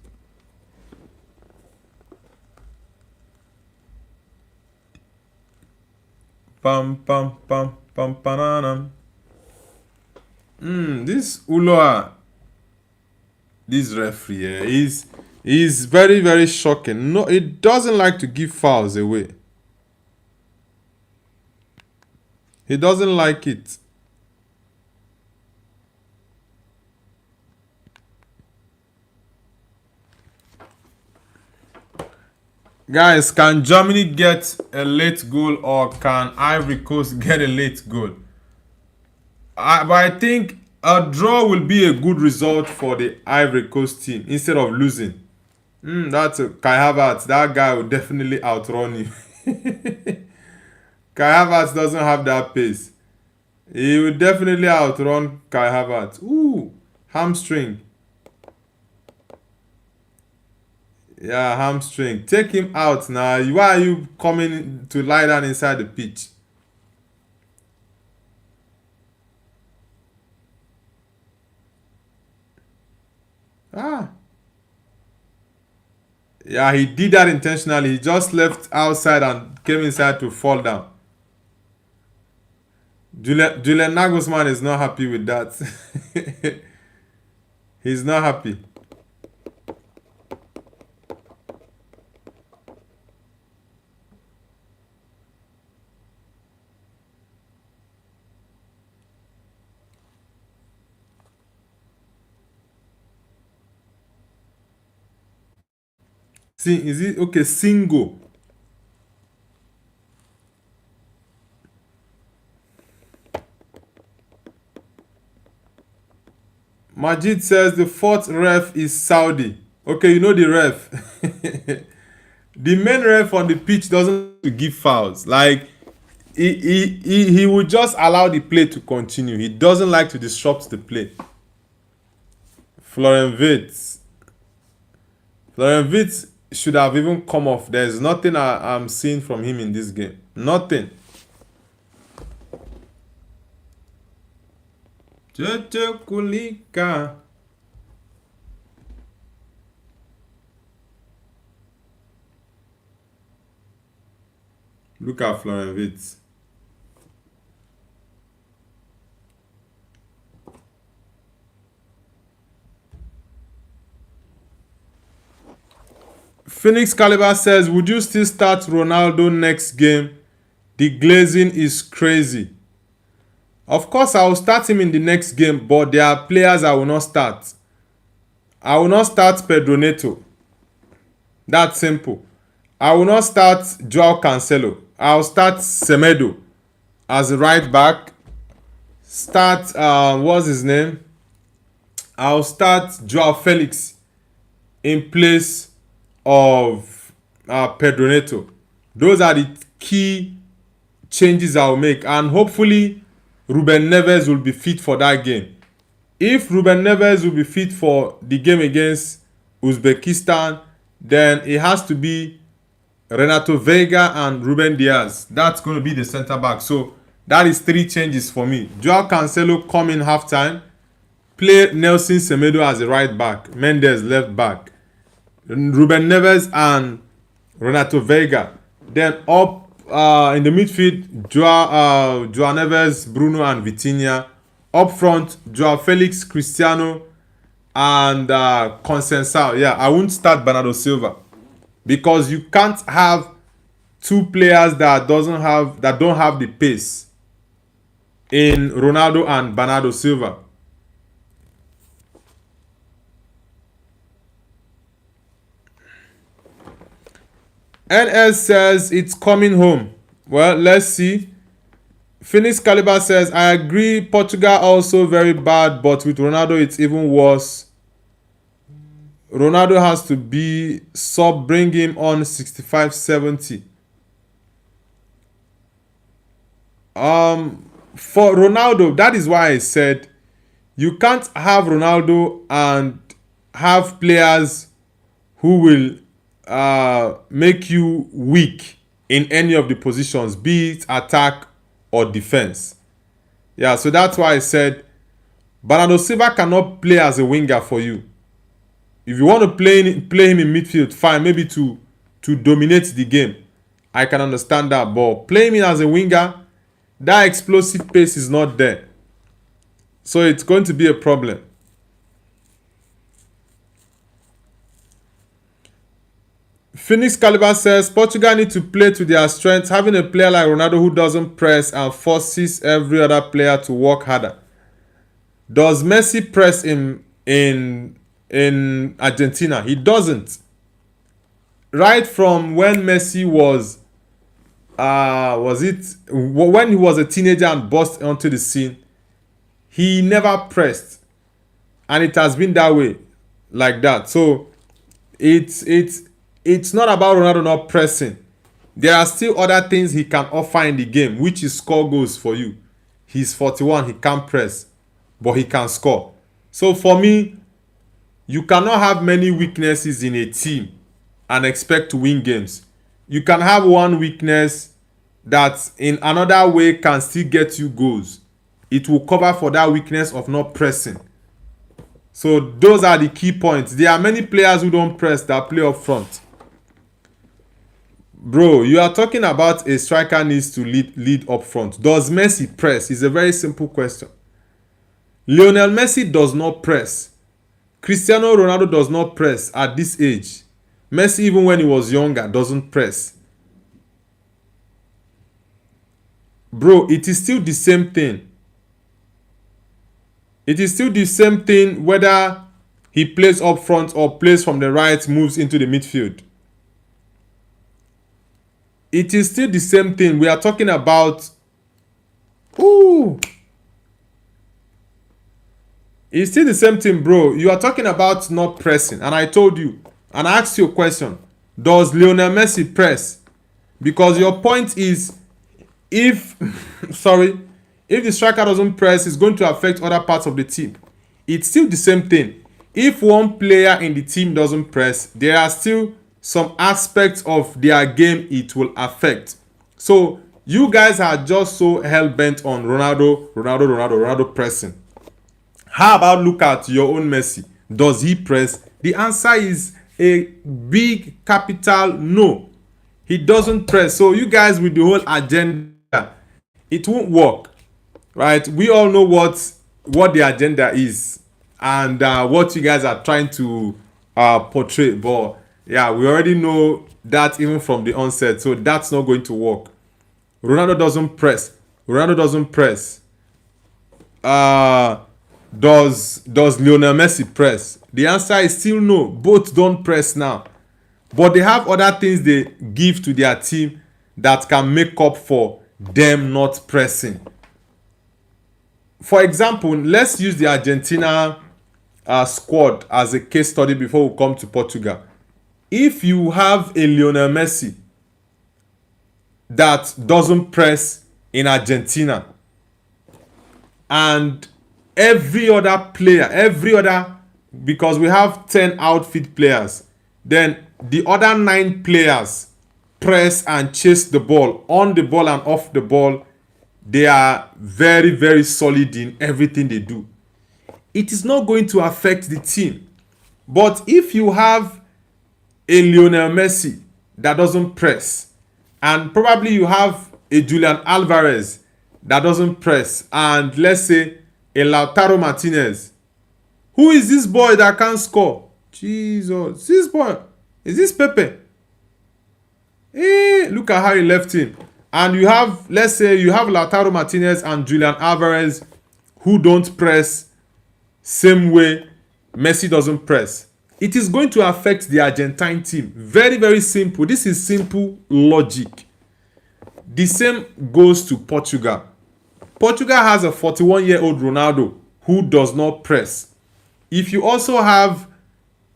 Pam pam pam pam pananam. This Uloa, this referee is very, very shocking. No, it doesn't like to give fouls away. He doesn't like it. Guys, can Germany get a late goal or can Ivory Coast get a late goal? But I think a draw will be a good result for the Ivory Coast team instead of losing. That's Kai Havertz. That guy will definitely outrun you. Kai Havertz doesn't have that pace. He will definitely outrun Kai Havertz. Ooh, hamstring. Yeah, hamstring. Take him out now. Why are you coming to lie down inside the pitch? Ah. Yeah, he did that intentionally. He just left outside and came inside to fall down. Julian Nagelsmann is not happy with that. He's not happy. See, is it okay? Single. Majid says the fourth ref is Saudi. Okay, you know the ref. The main ref on the pitch doesn't give fouls. Like he would just allow the play to continue. He doesn't like to disrupt the play. Florian Wirtz. Florian Wirtz should have even come off. There's nothing I'm seeing from him in this game. Nothing. Kulika. Look at Florian Wirtz. Phoenix Caliber says, would you still start Ronaldo next game? The glazing is crazy. Of course, I will start him in the next game, but there are players I will not start. I will not start Pedro Neto. That's simple. I will not start Joao Cancelo. I will start Semedo as a right back. Start, what's his name? I'll start Joao Felix in place of Pedro Neto. Those are the key changes I'll make, and hopefully Ruben Neves will be fit for that game. If Ruben Neves will be fit for the game against Uzbekistan, then it has to be Renato Vega and Ruben Diaz. That's going to be the center back. So that is 3 changes for me. Joao Cancelo come in halftime. Play Nelson Semedo as a right back. Mendes left back. Ruben Neves and Renato Vega. Then up in the midfield, Joao Neves, Bruno and Vitinha. Up front, Joao Felix, Cristiano and Conceição. Yeah, I won't start Bernardo Silva. because you can't have two players that don't have the pace in Ronaldo and Bernardo Silva. NS says it's coming home. Well, let's see. Phoenix Caliber says, I agree, Portugal also very bad, but with Ronaldo it's even worse. Ronaldo has to be sub, bring him on 65-70. For Ronaldo, that is why I said you can't have Ronaldo and have players who will make you weak in any of the positions, be it attack or defense. Yeah, so that's why I said Bernardo Silva cannot play as a winger for you. If you want to play him in midfield, fine, maybe to dominate the game. I can understand that, but playing him as a winger, that explosive pace is not there. So it's going to be a problem. Phoenix Caliber says Portugal need to play to their strengths. Having a player like Ronaldo who doesn't press and forces every other player to work harder. Does Messi press in Argentina? He doesn't. Right from when Messi was when he was a teenager and burst onto the scene, he never pressed, and it has been that way, like that. So it's not about Ronaldo not pressing. There are still other things he can offer in the game, which is score goals for you. He's 41, he can't press, but he can score. So for me, you cannot have many weaknesses in a team and expect to win games. You can have one weakness that in another way can still get you goals. It will cover for that weakness of not pressing. So those are the key points. There are many players who don't press that play up front. Bro, you are talking about a striker needs to lead up front. Does Messi press? It's a very simple question. Lionel Messi does not press. Cristiano Ronaldo does not press at this age. Messi, even when he was younger, doesn't press. Bro, it is still the same thing. It is still the same thing whether he plays up front or plays from the right, moves into the midfield. It is still the same thing. We are talking about... It's still the same thing, bro. You are talking about not pressing. And I told you, and I asked you a question. Does Lionel Messi press? Because your point is, if the striker doesn't press, it's going to affect other parts of the team. It's still the same thing. If one player in the team doesn't press, there are still some aspects of their game it will affect. So you guys are just so hell-bent on Ronaldo pressing. How about look at your own Messi? Does he press? The answer is a big capital no. He doesn't press. So you guys with the whole agenda, it won't work. Right? We all know what the agenda is and what you guys are trying to portray. But yeah, we already know that even from the onset. So that's not going to work. Ronaldo doesn't press. Does Lionel Messi press? The answer is still no. Both don't press now. But they have other things they give to their team that can make up for them not pressing. For example, let's use the Argentina squad as a case study before we come to Portugal. If you have a Lionel Messi that doesn't press in Argentina, and every other player, because we have 10 outfield players, then the other 9 players press and chase the ball, on the ball and off the ball, they are very, very solid in everything they do. It is not going to affect the team. But if you have a Lionel Messi that doesn't press, and probably you have a Julian Alvarez that doesn't press, and let's say a Lautaro Martinez, who is this boy that can't score? Jesus, this boy, is this Pepe? Look at how he left him. And you have, let's say, you have Lautaro Martinez and Julian Alvarez who don't press same way Messi doesn't press. It is going to affect the Argentine team. Very, very simple. This is simple logic. The same goes to Portugal. Portugal has a 41-year-old Ronaldo who does not press. If you also have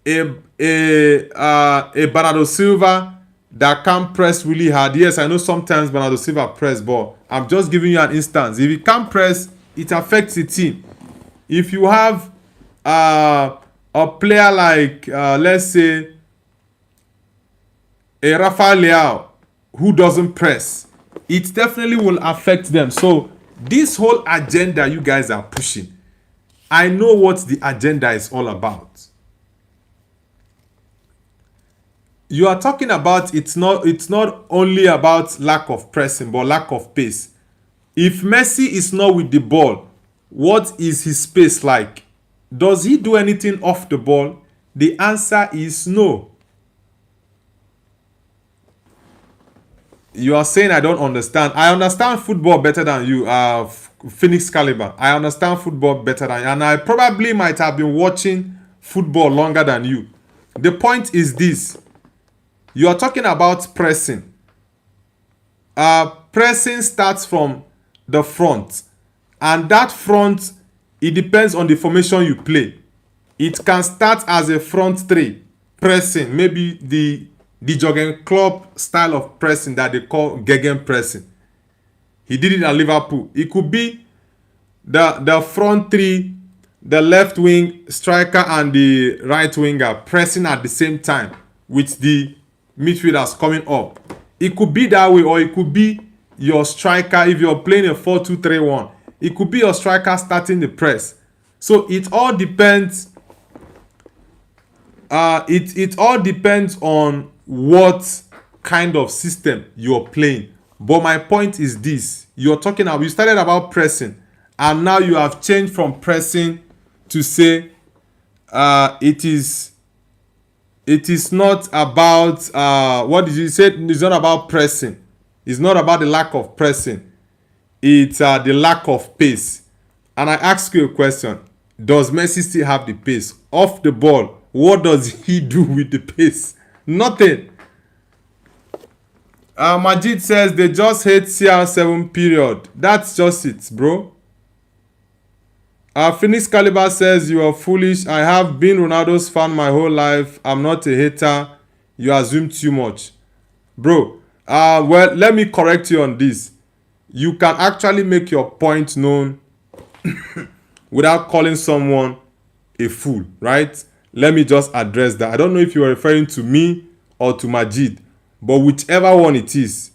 a Bernardo Silva that can't press really hard. Yes, I know sometimes Bernardo Silva press, but I'm just giving you an instance. If he can't press, it affects the team. If you have a player like, let's say, a Rafael Leao who doesn't press, it definitely will affect them. So this whole agenda you guys are pushing, I know what the agenda is all about. You are talking about it's not only about lack of pressing but lack of pace. If Messi is not with the ball, what is his pace like? Does he do anything off the ball? The answer is no. You are saying I don't understand. I understand football better than you, Phoenix Caliber. I understand football better than you, and I probably might have been watching football longer than you. The point is this. You are talking about pressing. Pressing starts from the front. And that front, it depends on the formation you play. It can start as a front three, pressing. Maybe the Jurgen Klopp style of pressing that they call Gegen pressing. He did it at Liverpool. It could be the front three, the left wing striker and the right winger pressing at the same time with the midfielders coming up. It could be that way, or it could be your striker. If you're playing a 4-2-3-1, it could be your striker starting the press. So it all depends. It all depends on what kind of system you're playing. But my point is this: you started about pressing, and now you have changed from pressing to say it is not about what did you say? It's not about pressing. It's not about the lack of pressing. It's the lack of pace. And I ask you a question. Does Messi still have the pace? Off the ball, what does he do with the pace? Nothing. Majid says they just hate CR7 period. That's just it, bro. Phoenix Caliber says you are foolish. I have been Ronaldo's fan my whole life. I'm not a hater. You assume too much. Bro, well, let me correct you on this. You can actually make your point known without calling someone a fool, right? Let me just address that. I don't know if you are referring to me or to Majid, but whichever one it is,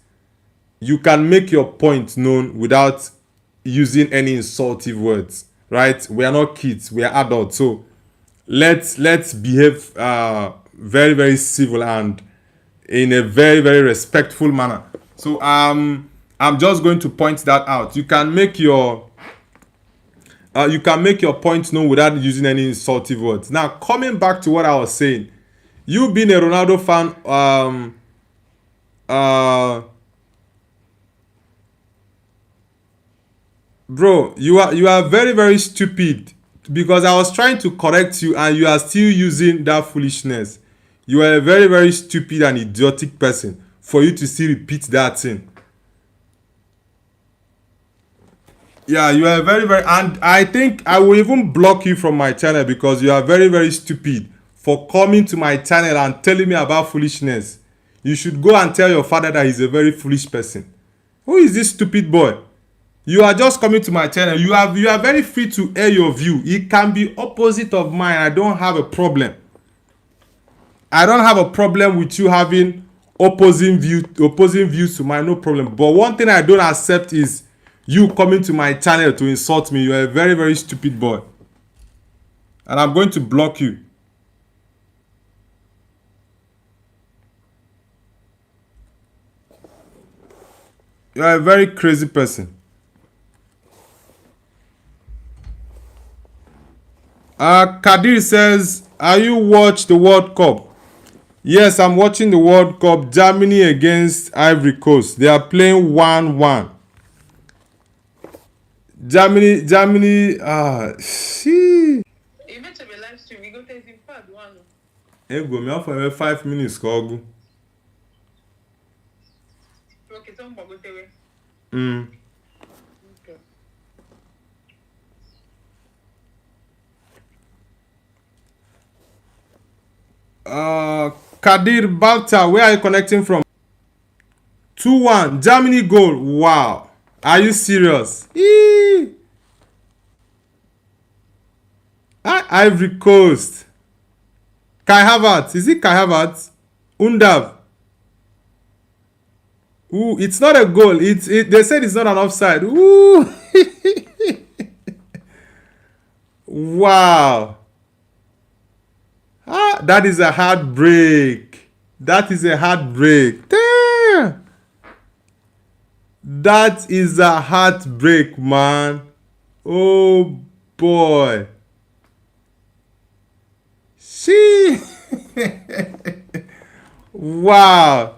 you can make your point known without using any insultive words. Right? We are not kids. We are adults. So let's behave very, very civil and in a very, very respectful manner. So I'm just going to point that out. You can make your point known without using any insultive words. Now, coming back to what I was saying, you being a Ronaldo fan, bro, you are very, very stupid, because I was trying to correct you and you are still using that foolishness. You are a very, very stupid and idiotic person for you to still repeat that thing. Yeah, you are very, very, and I think I will even block you from my channel because you are very, very stupid for coming to my channel and telling me about foolishness. You should go and tell your father that he's a very foolish person. Who is this stupid boy? You are just coming to my channel. You are very free to air your view. It can be opposite of mine. I don't have a problem. I don't have a problem with you having opposing views to mine. No problem. But one thing I don't accept is you coming to my channel to insult me. You are a very, very stupid boy. And I'm going to block you. You are a very crazy person. Kadir says, are you watch the World Cup? Yes, I'm watching the World Cup. Germany against Ivory Coast. They are playing 1-1. Germany, she. Even to be live stream, we go take him part one. Hey, go me off for 5 minutes, Kogu. Okay, some go take. Mm. Okay. Kadir Balta, where are you connecting from? 2-1. Germany goal. Wow. Are you serious? Eee. Ivory Coast. Kai Havertz. Is it Kai Havertz? Undav. Ooh, it's not a goal. They said it's not an offside. Ooh. Wow. That is a heartbreak. That is a heartbreak. Damn. That is a heartbreak, man. Oh boy. She. Wow.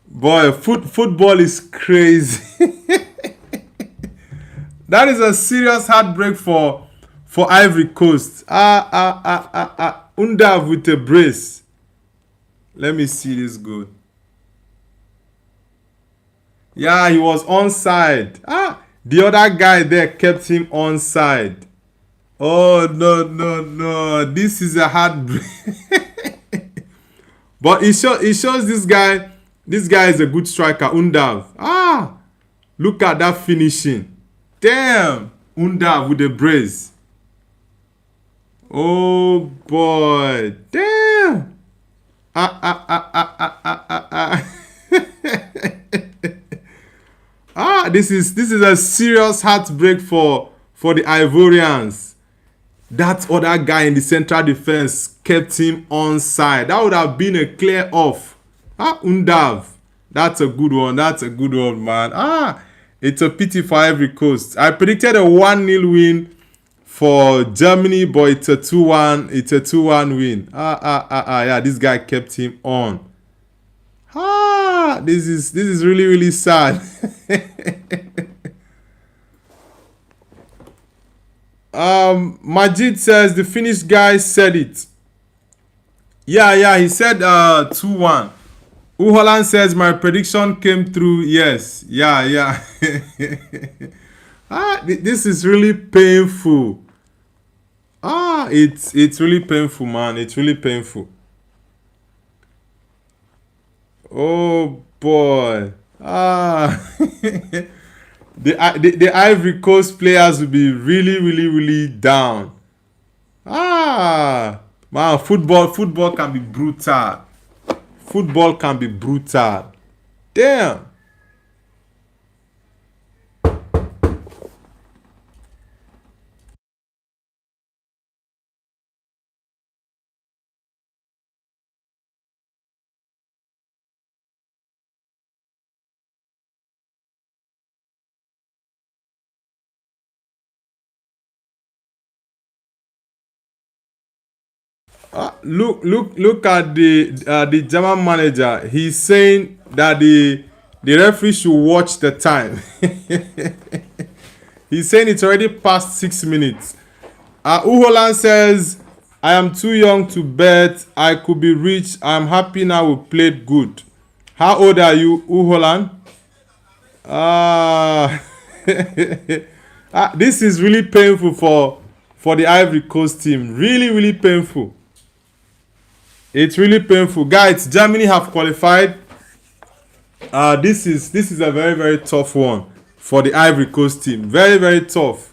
Boy, football is crazy. That is a serious heartbreak for Ivory Coast. Undav with a brace. Let me see this goal. Yeah, he was onside. The other guy there kept him onside. Oh no. This is a heartbreak. But it shows this guy. This guy is a good striker, Undav. Look at that finishing. Damn, Undav with the brace. Oh boy, damn. This is a serious heartbreak for the Ivorians. That other guy in the central defense kept him onside. That would have been a clear off. Undav. That's a good one. That's a good one, man. It's a pity for Ivory Coast. I predicted a 1-0 win for Germany, but it's a 2-1. It's a 2-1 win. Yeah, this guy kept him on. This is really, really sad. Majid says the Finnish guy said it. Yeah, he said 2-1. Uholan says my prediction came through. Yes. Yeah. This is really painful. It's really painful, man. It's really painful. Oh boy. The Ivory Coast players will be really, really, really down. Man, football can be brutal. Football can be brutal. Damn. Look at the German manager. He's saying that the referee should watch the time. He's saying it's already past 6 minutes. Uholan says, I am too young to bet. I could be rich. I'm happy now we played good. How old are you, Uholan? This is really painful for the Ivory Coast team. Really, really painful. It's really painful. Guys, Germany have qualified. This is a very, very tough one for the Ivory Coast team. Very, very tough.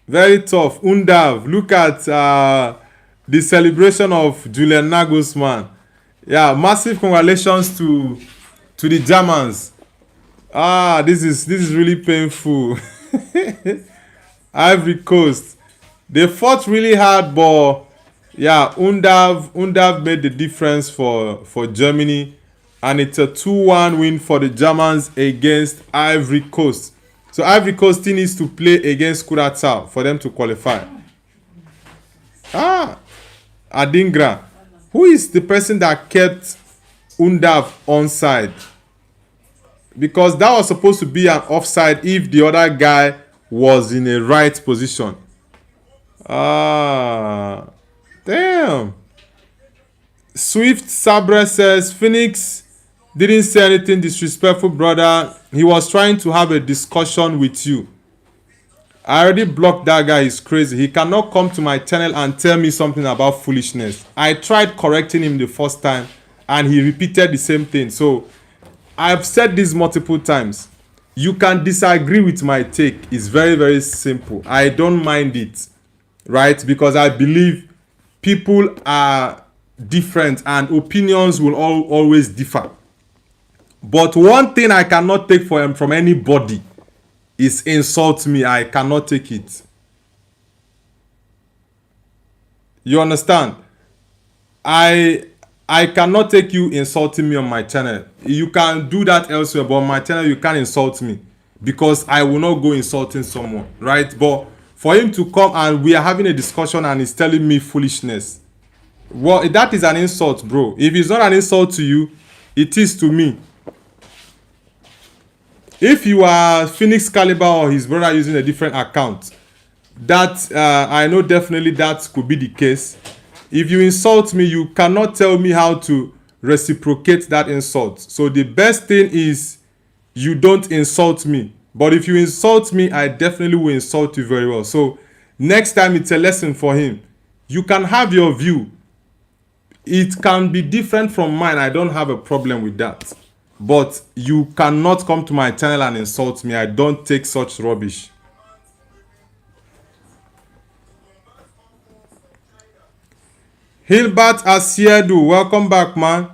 Very tough. Undav. Look at the celebration of Julian Nagelsmann. Yeah, massive congratulations to the Germans. This is really painful. Ivory Coast. They fought really hard, but yeah, Undav made the difference for Germany, and it's a 2-1 win for the Germans against Ivory Coast. So Ivory Coast still needs to play against Curaçao for them to qualify. Adingra. Who is the person that kept Undav onside? Because that was supposed to be an offside if the other guy was in a right position. Damn. Swift Sabre says Phoenix didn't say anything disrespectful, brother. He was trying to have a discussion with you. I already blocked that guy. He's crazy. He cannot come to my channel and tell me something about foolishness. I tried correcting him the first time and he repeated the same thing. So I've said this multiple times. You can disagree with my take. It's very, very simple. I don't mind it, right? Because I believe people are different and opinions will always differ. But one thing I cannot take from anybody is insult me. I cannot take it. You understand? I cannot take you insulting me on my channel. You can do that elsewhere, but on my channel you can't insult me because I will not go insulting someone, right? But for him to come and we are having a discussion and he's telling me foolishness, well, that is an insult, bro. If it's not an insult to you, it is to me. If you are Phoenix Caliber or his brother using a different account, that I know definitely that could be the case. If you insult me, you cannot tell me how to reciprocate that insult. So the best thing is you don't insult me. But if you insult me, I definitely will insult you very well. So next time it's a lesson for him. You can have your view. It can be different from mine. I don't have a problem with that. But you cannot come to my channel and insult me. I don't take such rubbish. Hilbert Asiedu, welcome back, man.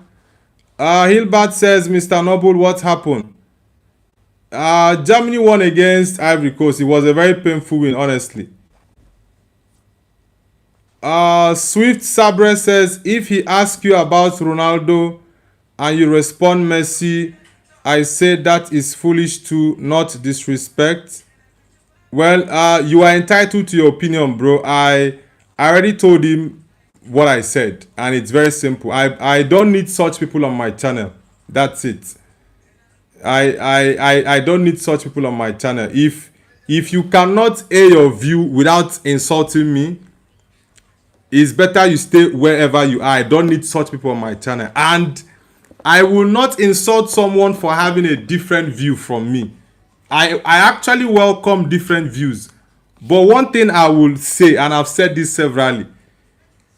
Hilbert says, Mr. Noble, what happened? Germany won against Ivory Coast. It was a very painful win, honestly. Swift Sabre says, if he asks you about Ronaldo and you respond Messi, I say that is foolish too, not disrespect. Well, you are entitled to your opinion, bro. I already told him what I said, and it's very simple. I don't need such people on my channel. That's it. I don't need such people on my channel. If you cannot air your view without insulting me, it's better you stay wherever you are. I don't need such people on my channel, and I will not insult someone for having a different view from me. I actually welcome different views. But one thing I will say, and I've said this severally,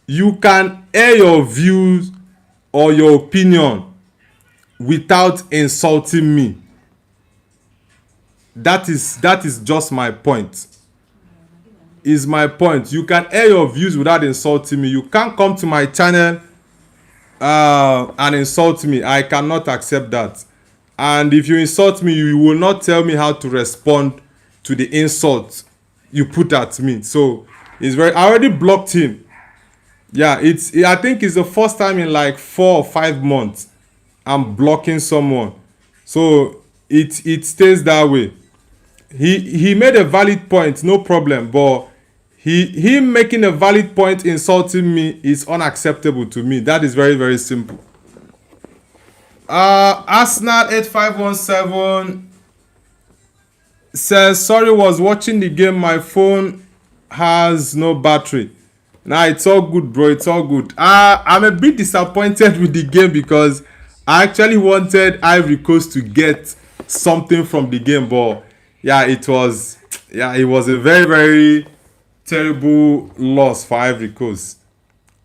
you can air your views or your opinion without insulting me. That is just my point. Is my point. You can air your views without insulting me. You can't come to my channel and insult me. I cannot accept that. And if you insult me, you will not tell me how to respond to the insult you put at me. So it's very. I already blocked him. Yeah, I think it's the first time in like 4 or 5 months I'm blocking someone. So it stays that way. He made a valid point, no problem, but him making a valid point insulting me is unacceptable to me. That is very, very simple. Arsenal 8517 says, sorry, was watching the game, my phone has no battery. Nah, it's all good, bro. It's all good. I'm a bit disappointed with the game because I actually wanted Ivory Coast to get something from the game, but yeah, it was a very, very terrible loss for Ivory Coast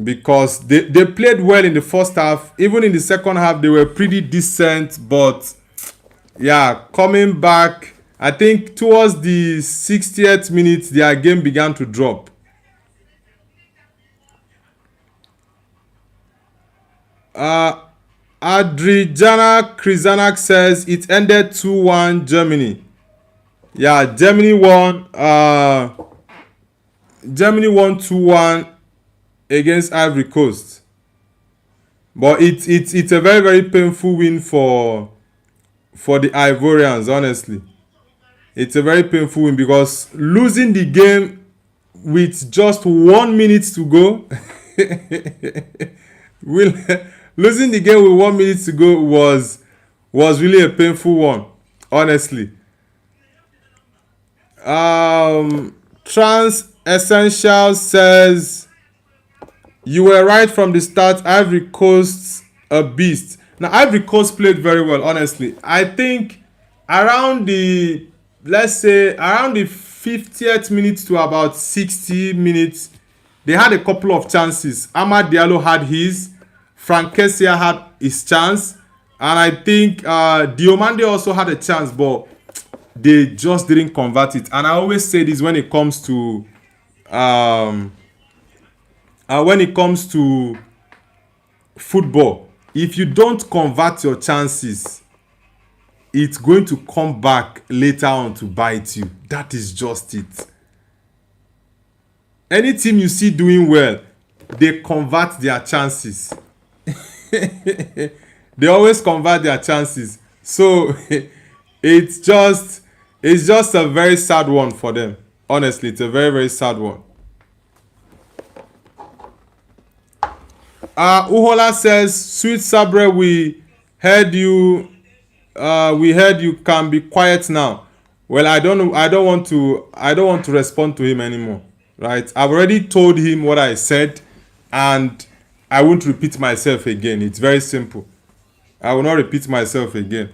because they played well in the first half. Even in the second half, they were pretty decent, but yeah, coming back, I think towards the 60th minute, their game began to drop. Adriana Krizanak says it ended 2-1 Germany. Yeah, Germany won 2-1 against Ivory Coast. But it's a very, very painful win for the Ivorians, honestly. It's a very painful win because losing the game with just 1 minute to go Will losing the game with 1 minute to go was really a painful one, honestly. Trans Essential says you were right from the start. Ivory Coast a beast. Now Ivory Coast played very well, honestly. I think around the let's say around the 50th minute to about 60 minutes, they had a couple of chances. Amad Diallo had his, Frank Kessia had his chance, and I think Diomande also had a chance, but they just didn't convert it. And I always say this when it comes to football. If you don't convert your chances, it's going to come back later on to bite you. That is just it. Any team you see doing well, they convert their chances. They always convert their chances. So it's just a very sad one for them. Honestly, it's a very, very sad one. Uhola says, Sweet Sabre, we heard you can be quiet now. Well, I don't want to respond to him anymore. Right? I've already told him what I said, and I won't repeat myself again. It's very simple. I will not repeat myself again.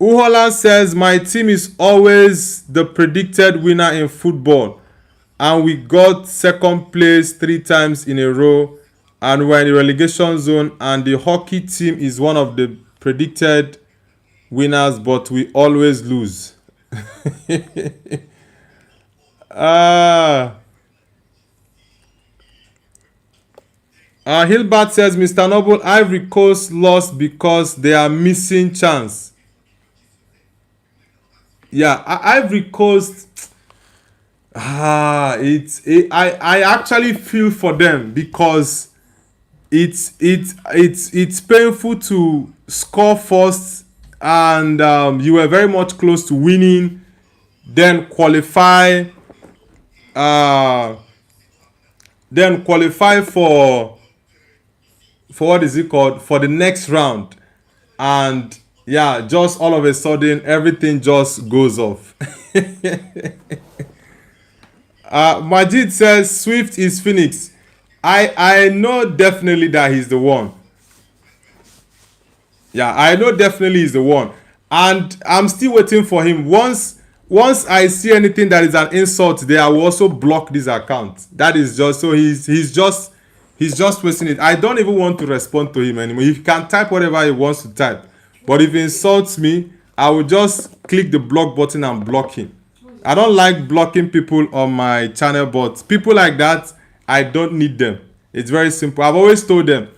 Uhola says, my team is always the predicted winner in football, and we got second place 3 times in a row, and we're in the relegation zone, and the hockey team is one of the predicted winners, but we always lose. Hilbert says, Mr. Noble, Ivory Coast lost because they are missing chance. Yeah, Ivory Coast. I actually feel for them because it's painful to score first, and you were very much close to winning, then qualify for what is it called, for the next round, and yeah, just all of a sudden everything just goes off. Majid says Swift is Phoenix. I know definitely that he's the one. Yeah, I know definitely he's the one, and I'm still waiting for him. Once I see anything that is an insult there, I will also block this account. That is just so he's just wasting it. I don't even want to respond to him anymore. He can type whatever he wants to type, but if he insults me, I will just click the block button and block him. I don't like blocking people on my channel, but people like that, I don't need them. It's very simple. I've always told them,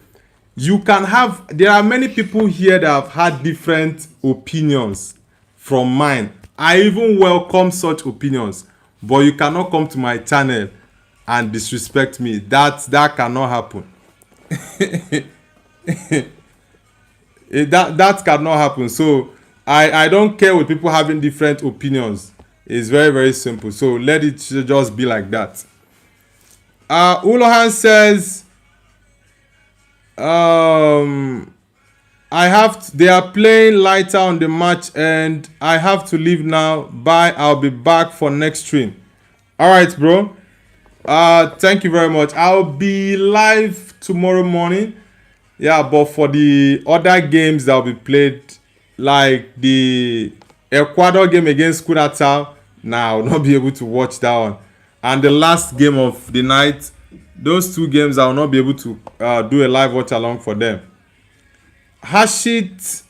there are many people here that have had different opinions from mine. I even welcome such opinions, but you cannot come to my channel and disrespect me. That cannot happen. That cannot happen. So I don't care with people having different opinions. It's very, very simple. So let it just be like that. Ulohan says, they are playing lighter on the match and I have to leave now. Bye. I'll be back for next stream. All right, bro. Thank you very much. I'll be live tomorrow morning. Yeah, but for the other games that will be played, like the Ecuador game against Curaçao, I will not be able to watch that one. And the last game of the night, those 2 games I will not be able to do a live watch along for them. Hashit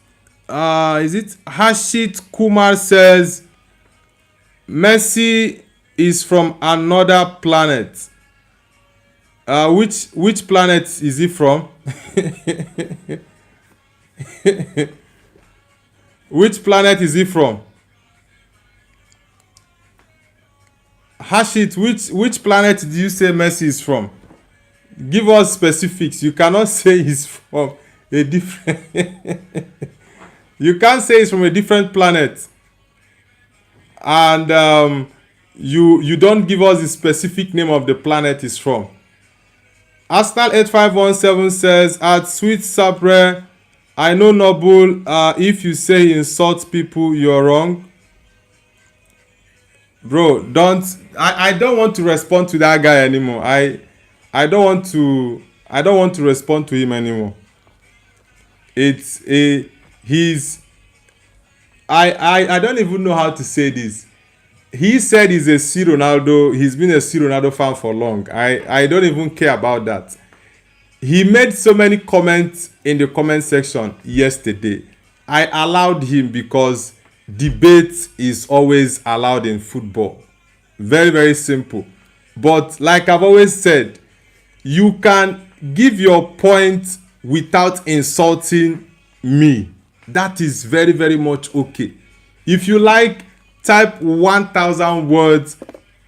Kumar says Messi is from another planet. Which planet is he from? Which planet is he from? Hashit, which planet did you say Messi is from? Give us specifics. You cannot say he's from a different you can't say he's from a different planet. And you don't give us the specific name of the planet is from. Arsenal 8517 says at Sweet Sapre, I know Noble, if you say he insults people, you're wrong. Bro, I don't want to respond to that guy anymore. I don't want to respond to him anymore. It's a he's I don't even know how to say this. He said he's a C Ronaldo. He's been a C Ronaldo fan for long. I don't even care about that. He made so many comments in the comment section yesterday. I allowed him because debate is always allowed in football. Very, very simple. But like I've always said, you can give your point without insulting me. That is very, very much okay. If you like, type 1,000 words,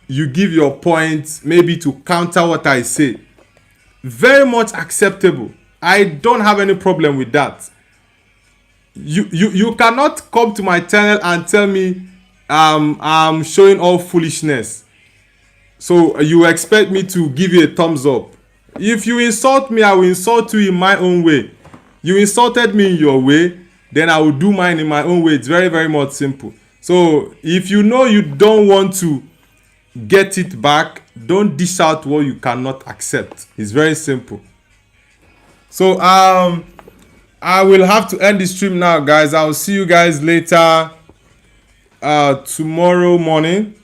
you give your point maybe to counter what I say. Very much acceptable. I don't have any problem with that. You cannot come to my channel and tell me I'm showing all foolishness. So you expect me to give you a thumbs up. If you insult me, I will insult you in my own way. You insulted me in your way, then I will do mine in my own way. It's very, very much simple. So if you know you don't want to get it back, don't dish out what you cannot accept. It's very simple. So I will have to end the stream now, guys. I'll see you guys later tomorrow morning.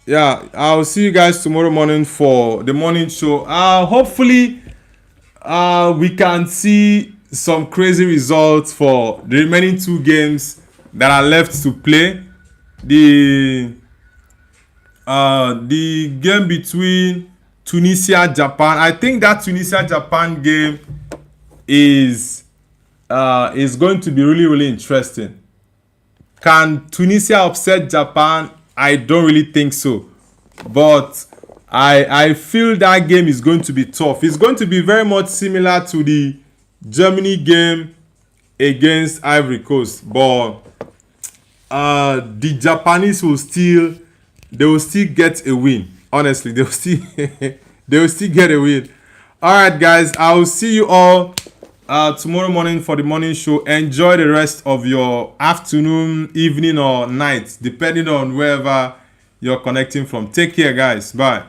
Yeah, I'll see you guys tomorrow morning for the morning show. Hopefully we can see some crazy results for the remaining 2 games that are left to play. The game between Tunisia Japan, I think that Tunisia Japan game is going to be really, really interesting. Can Tunisia upset Japan? I don't really think so, but I feel that game is going to be tough. It's going to be very much similar to the Germany game against Ivory Coast, but the Japanese will still get a win. Honestly, they will still get a win. All right, guys, I will see you all tomorrow morning for the morning show. Enjoy the rest of your afternoon, evening, or night, depending on wherever you're connecting from. Take care, guys. Bye.